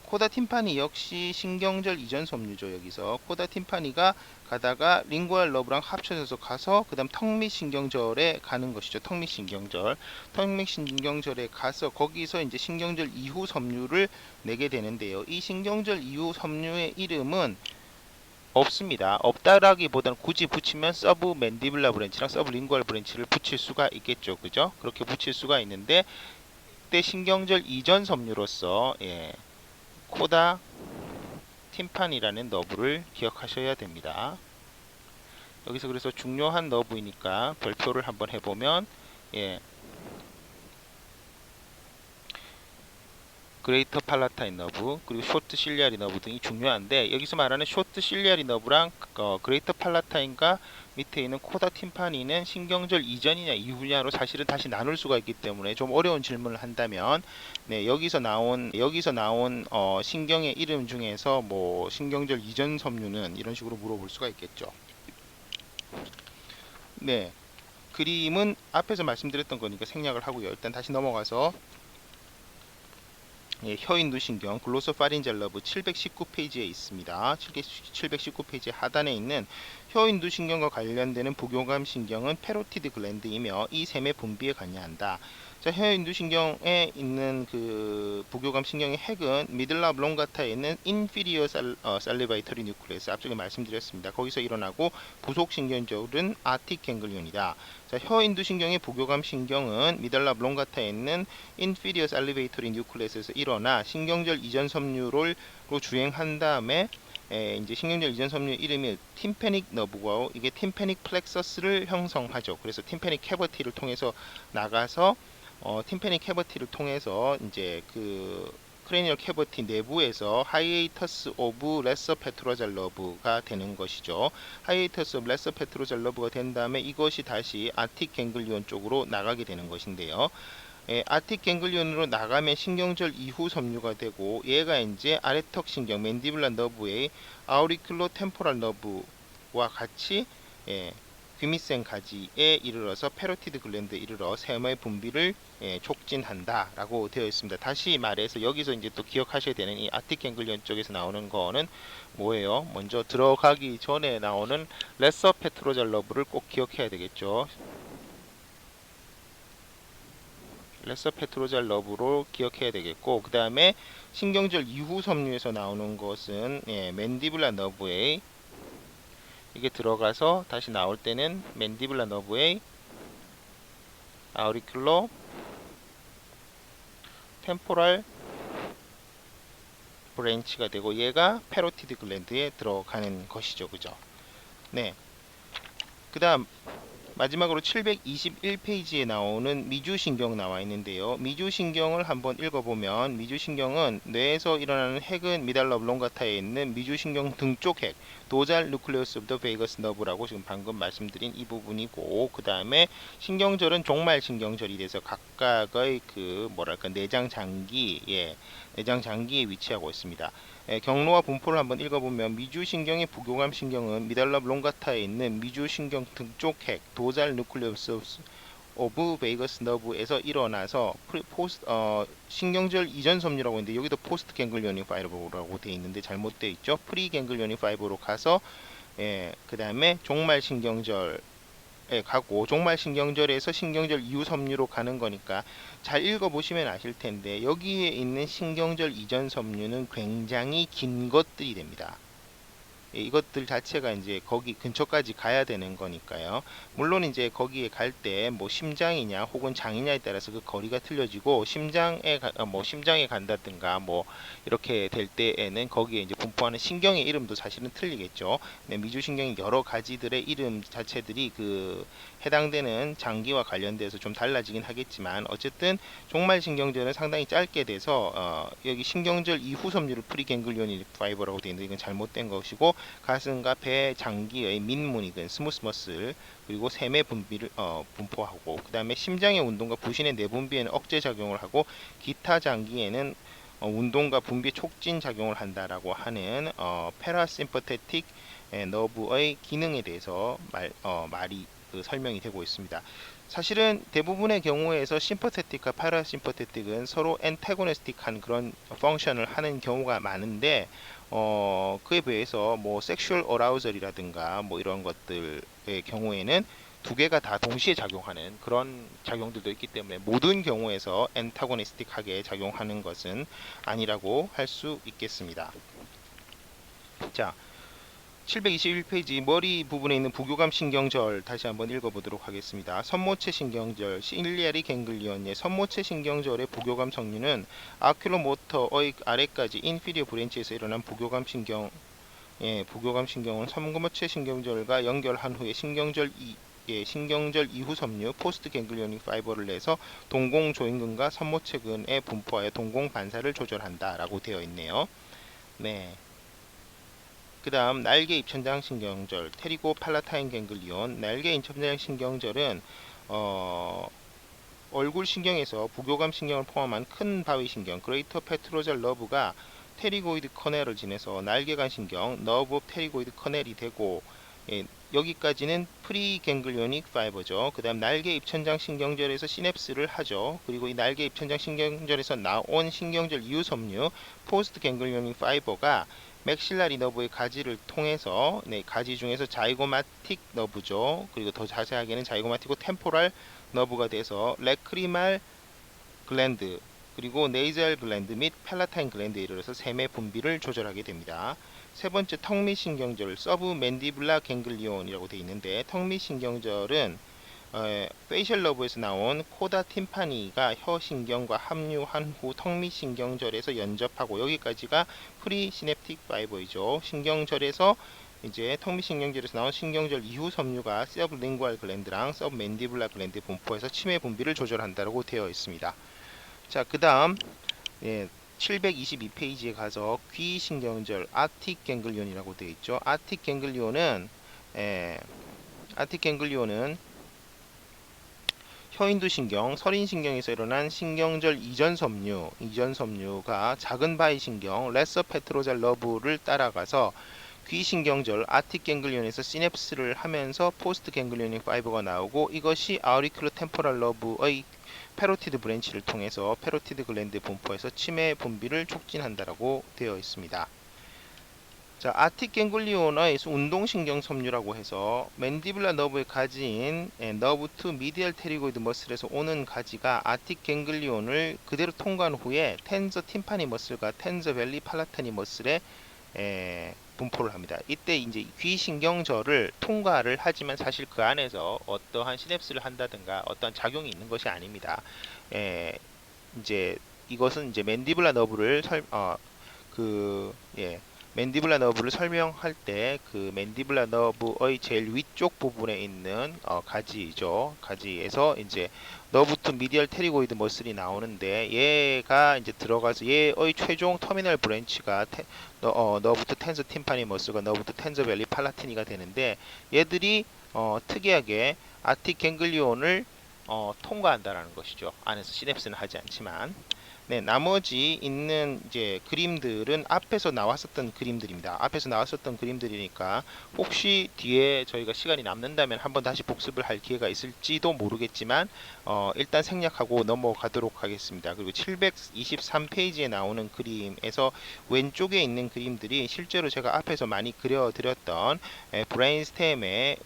코다 팀파니 역시 신경절 이전 섬유죠. 여기서 코다 팀파니가 가다가 링구알 러브랑 합쳐져서 가서 그 다음 턱밑 신경절에 가는 것이죠. 턱밑 신경절. 턱밑 신경절에 가서 거기서 이제 신경절 이후 섬유를 내게 되는데요. 이 신경절 이후 섬유의 이름은 없습니다. 없다라기보다는 굳이 붙이면 서브 맨디블라 브랜치랑 서브 링구알 브랜치를 붙일 수가 있겠죠. 그죠? 그렇게 붙일 수가 있는데 그때 신경절 이전 섬유로서 코다 팀판이라는 너브를 기억하셔야 됩니다. 여기서 그래서 중요한 너브이니까 별표를 한번 해보면 그레이터 팔라타인 너브 그리고 쇼트 실리아리 너브 등이 중요한데 여기서 말하는 쇼트 실리아리 너브랑 그레이터 팔라타인과 밑에 있는 코다 팀파니는 신경절 이전이냐 이후냐로 사실은 다시 나눌 수가 있기 때문에 좀 어려운 질문을 한다면 여기서 나온 신경의 이름 중에서 뭐 신경절 이전 섬유는 이런 식으로 물어볼 수가 있겠죠. 네, 그림은 앞에서 말씀드렸던 거니까 생략을 하고요. 일단 다시 넘어가서 혀인두신경 글로소파린젤 러브 719페이지에 있습니다. 719페이지 하단에 있는 혀인두신경과 관련되는 부교감 신경은 페로티드 글랜드이며 이 셈의 분비에 관여한다. 자, 혀인두신경에 있는 그 부교감 신경의 핵은 미들라 블롱가타에 있는 인피리어 살리바이터리 뉴클레스 앞쪽에 말씀드렸습니다. 거기서 일어나고 부속 신경절은 아틱 갱글리온이다. 자, 혀인두신경의 부교감 신경은 미들라 블롱가타에 있는 인피리어 살리베이터리 뉴클레스에서 일어나 신경절 이전 섬유로 주행한 다음에 이제 신경절 이전 섬유 이름이 팀패닉 너브고 이게 팀패닉 플렉서스를 형성하죠. 그래서 팀패닉 캐버티를 통해서 나가서 팀패닉 캐버티를 통해서 이제 그 크레니얼 캐버티 내부에서 하이에이터스 오브 레서 페트로잘 러브가 되는 것이죠. 하이에이터스 오브 레서 페트로잘 러브가 된 다음에 이것이 다시 아틱 갱글리온 쪽으로 나가게 되는 것인데요. 아틱 갱글리온으로 나가면 신경절 이후 섬유가 되고 얘가 이제 아래턱 신경 맨디블라 너브의 아우리큘로 템포랄 너브와 같이 귀밑센 가지에 이르러서 페로티드 글랜드에 이르러 세모의 분비를 촉진한다 라고 되어 있습니다. 다시 말해서 여기서 이제 또 기억하셔야 되는 이 아틱 갱글리온 쪽에서 나오는 거는 뭐예요? 먼저 들어가기 전에 나오는 레서 페트로잘 러브를 꼭 기억해야 되겠죠. 레서 페트로잘 러브로 기억해야 되겠고 그 다음에 신경절 이후 섬유에서 나오는 것은 맨디블라 너브의 이게 들어가서 다시 나올 때는 맨디블라 너브의 아우리큘로 템포랄 브랜치가 되고 얘가 페로티드 글랜드에 들어가는 것이죠. 그죠? 네. 그 다음 마지막으로 721페이지에 나오는 미주신경 나와 있는데요. 미주신경을 한번 읽어보면 미주신경은 뇌에서 일어나는 핵은 미달라 오블롱가타에 있는 미주신경 등쪽 핵 도잘 누클레우스 오브 더 베이거스 너브라고 지금 방금 말씀드린 이 부분이고 그 다음에 신경절은 종말 신경절이 돼서 각각의 그 뭐랄까 내장 장기에 위치하고 있습니다. 경로와 분포를 한번 읽어보면 미주신경의 부교감 신경은 미달라 블롱가타에 있는 미주신경 등쪽 핵 도잘 누클레우스 오브 베이거스 너브에서 일어나서 신경절 이전 섬유라고 했는데 여기도 포스트 갱글리오닉 파이버라고 되어 있는데 잘못되어 있죠. 프리 갱글리오닉 파이버로 가서 그 다음에 종말 신경절에 가고 종말 신경절에서 신경절 이후 섬유로 가는 거니까 잘 읽어보시면 아실 텐데 여기에 있는 신경절 이전 섬유는 굉장히 긴 것들이 됩니다. 이것들 자체가 이제 거기 근처까지 가야 되는 거니까요. 물론 이제 거기에 갈 때 뭐 심장이냐 혹은 장이냐에 따라서 그 거리가 틀려지고 심장에 간다든가 뭐 이렇게 될 때에는 거기에 이제 분포하는 신경의 이름도 사실은 틀리겠죠. 네, 미주신경이 여러 가지들의 이름 자체들이 그 해당되는 장기와 관련돼서 좀 달라지긴 하겠지만 어쨌든 종말신경절은 상당히 짧게 돼서 여기 신경절 이후 섬유를 프리갱글리오닉 파이버라고 되어 있는데 이건 잘못된 것이고 가슴과 배 장기의 민문이든 스무스 머슬 그리고 세매 분비를 분포하고 그 다음에 심장의 운동과 부신의 내분비에는 억제 작용을 하고 기타 장기에는 운동과 분비 촉진 작용을 한다라고 하는 패라심퍼테틱 너브의 기능에 대해서 말이 설명이 되고 있습니다. 사실은 대부분의 경우에서 심퍼테틱과 파라심퍼테틱은 서로 엔타고니스틱한 그런 펑션을 하는 경우가 많은데 그에 비해서 뭐 섹슈얼 어라우절이라든가 뭐 이런 것들의 경우에는 두 개가 다 동시에 작용하는 그런 작용들도 있기 때문에 모든 경우에서 엔타고니스틱하게 작용하는 것은 아니라고 할 수 있겠습니다. 자, 721페이지 머리 부분에 있는 부교감 신경절 다시 한번 읽어보도록 하겠습니다. 선모체 신경절, 실리아리 갱글리온의 선모체 신경절의 부교감 성류는 아큐로모터의 아래까지 인피리어 브랜치에서 일어난 부교감 신경, 부교감 신경은 선모체 신경절과 연결한 후에 신경절 이후 섬유 포스트 갱글리오닉 파이버를 내서 동공 조임근과 선모체근에 분포하여 동공 반사를 조절한다라고 되어 있네요. 네. 그 다음 날개 입천장 신경절 테리고 팔라타인 갱글리온 날개 입천장 신경절은 얼굴 신경에서 부교감 신경을 포함한 큰 바위 신경 그레이터 페트로잘 너브가 테리고이드 커넬을 지내서 날개간 신경 너브 오브 테리고이드 커넬이 되고 여기까지는 프리갱글리오닉 파이버죠. 그 다음 날개 입천장 신경절에서 시냅스를 하죠. 그리고 이 날개 입천장 신경절에서 나온 신경절 이후 섬유 포스트 갱글리오닉 파이버가 맥실라리 너브의 가지를 통해서 가지 중에서 자이고마틱 너브죠. 그리고 더 자세하게는 자이고마틱고 템포랄 너브가 돼서 레크리말 글랜드 그리고 네이젤 글랜드 및 팔라타인 글랜드에 이르러서 세매 분비를 조절하게 됩니다. 세 번째 턱밑 신경절 서브 맨디블라 갱글리온이라고 되어 있는데 턱밑 신경절은 페이셜 러브에서 나온 코다 팀파니가 혀 신경과 합류한 후 턱밑 신경절에서 연접하고 여기까지가 프리 시냅틱 파이버이죠. 신경절에서 이제 턱밑 신경절에서 나온 신경절 이후 섬유가 서브링구알 글랜드랑 서브 맨디블라 글랜드 분포에서 치매 분비를 조절한다고 되어 있습니다. 자, 그 다음 722페이지에 가서 귀 신경절 아틱 갱글리온이라고 되어 있죠. 아틱 갱글리온은 혀인두신경, 설인신경에서 일어난 신경절 이전 섬유가 작은 바위 신경, 레서 페트로잘 너브를 따라가서 귀신경절 아틱 갱글리온에서 시냅스를 하면서 포스트 갱글리오닉 파이버가 나오고 이것이 아우리큘러 템포랄 러브의 페로티드 브랜치를 통해서 페로티드 글랜드 분포에서 치매 분비를 촉진한다라고 되어 있습니다. 자, 아틱 갱글리온의 운동신경 섬유라고 해서 맨디블라 너브의 가지인 너브 투 미디얼 테리고이드 머슬에서 오는 가지가 아틱 갱글리온을 그대로 통과한 후에 텐저 팀파니 머슬과 텐저 벨리 팔라타니 머슬에 분포를 합니다. 이때 이제 귀신경절을 통과를 하지만 사실 그 안에서 어떠한 시냅스를 한다든가 어떠한 작용이 있는 것이 아닙니다. 이제 이것은 이제 맨디블라 너브를 맨디블라 너브를 설명할 때 그 맨디블라 너브의 제일 위쪽 부분에 있는 가지죠. 가지에서 이제 너브 투 미디얼 테리고이드 머슬이 나오는데 얘가 이제 들어가서 얘의 최종 터미널 브랜치가 너브 투 텐저 팀파니 머슬과 너브 투 텐저 벨리 팔라티니가 되는데 얘들이 특이하게 아틱 갱글리온을 통과한다라는 것이죠. 안에서 시냅스는 하지 않지만. 네, 나머지 있는 이제 그림들은 앞에서 나왔었던 그림들입니다. 앞에서 나왔었던 그림들이니까 혹시 뒤에 저희가 시간이 남는다면 한번 다시 복습을 할 기회가 있을지도 모르겠지만 일단 생략하고 넘어가도록 하겠습니다. 그리고 723페이지에 나오는 그림에서 왼쪽에 있는 그림들이 실제로 제가 앞에서 많이 그려드렸던 브레인스템의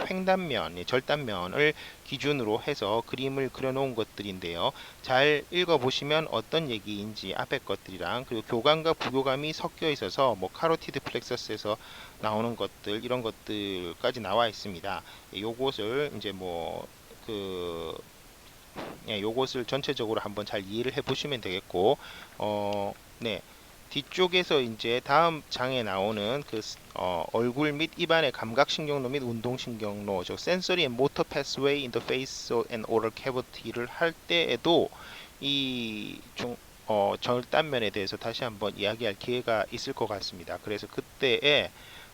횡단면, 절단면을 기준으로 해서 그림을 그려놓은 것들인데요. 잘 읽어보시면 어떤 얘기인지 앞에 것들이랑 그리고 교감과 부교감이 섞여 있어서 뭐 카로티드 플렉서스에서 나오는 것들 이런 것들까지 나와 있습니다. 요것을 이제 요것을 전체적으로 한번 잘 이해를 해 보시면 되겠고, 네. 뒤쪽에서 이제 다음 장에 나오는 얼굴 및 입안의 감각신경로 및 운동신경로, 즉 sensory and motor pathway in the face and oral cavity를 할 때에도 이 절단면에 대해서 다시 한번 이야기할 기회가 있을 것 같습니다. 그래서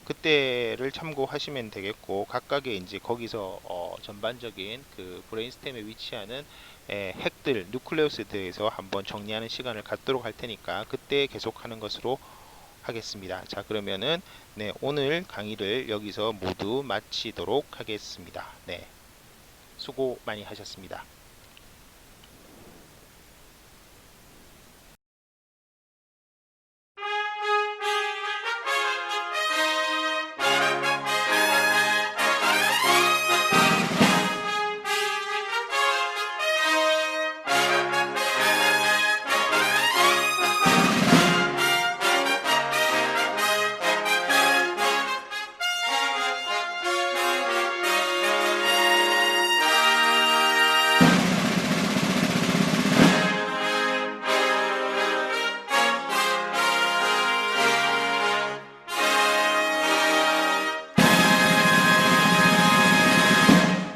그때를 참고하시면 되겠고, 각각의 이제 거기서 전반적인 그 브레인스템에 위치하는 핵들, 뉴클레우스에 대해서 한번 정리하는 시간을 갖도록 할 테니까 그때 계속하는 것으로 하겠습니다. 자, 그러면은 네, 오늘 강의를 여기서 모두 마치도록 하겠습니다. 네, 수고 많이 하셨습니다.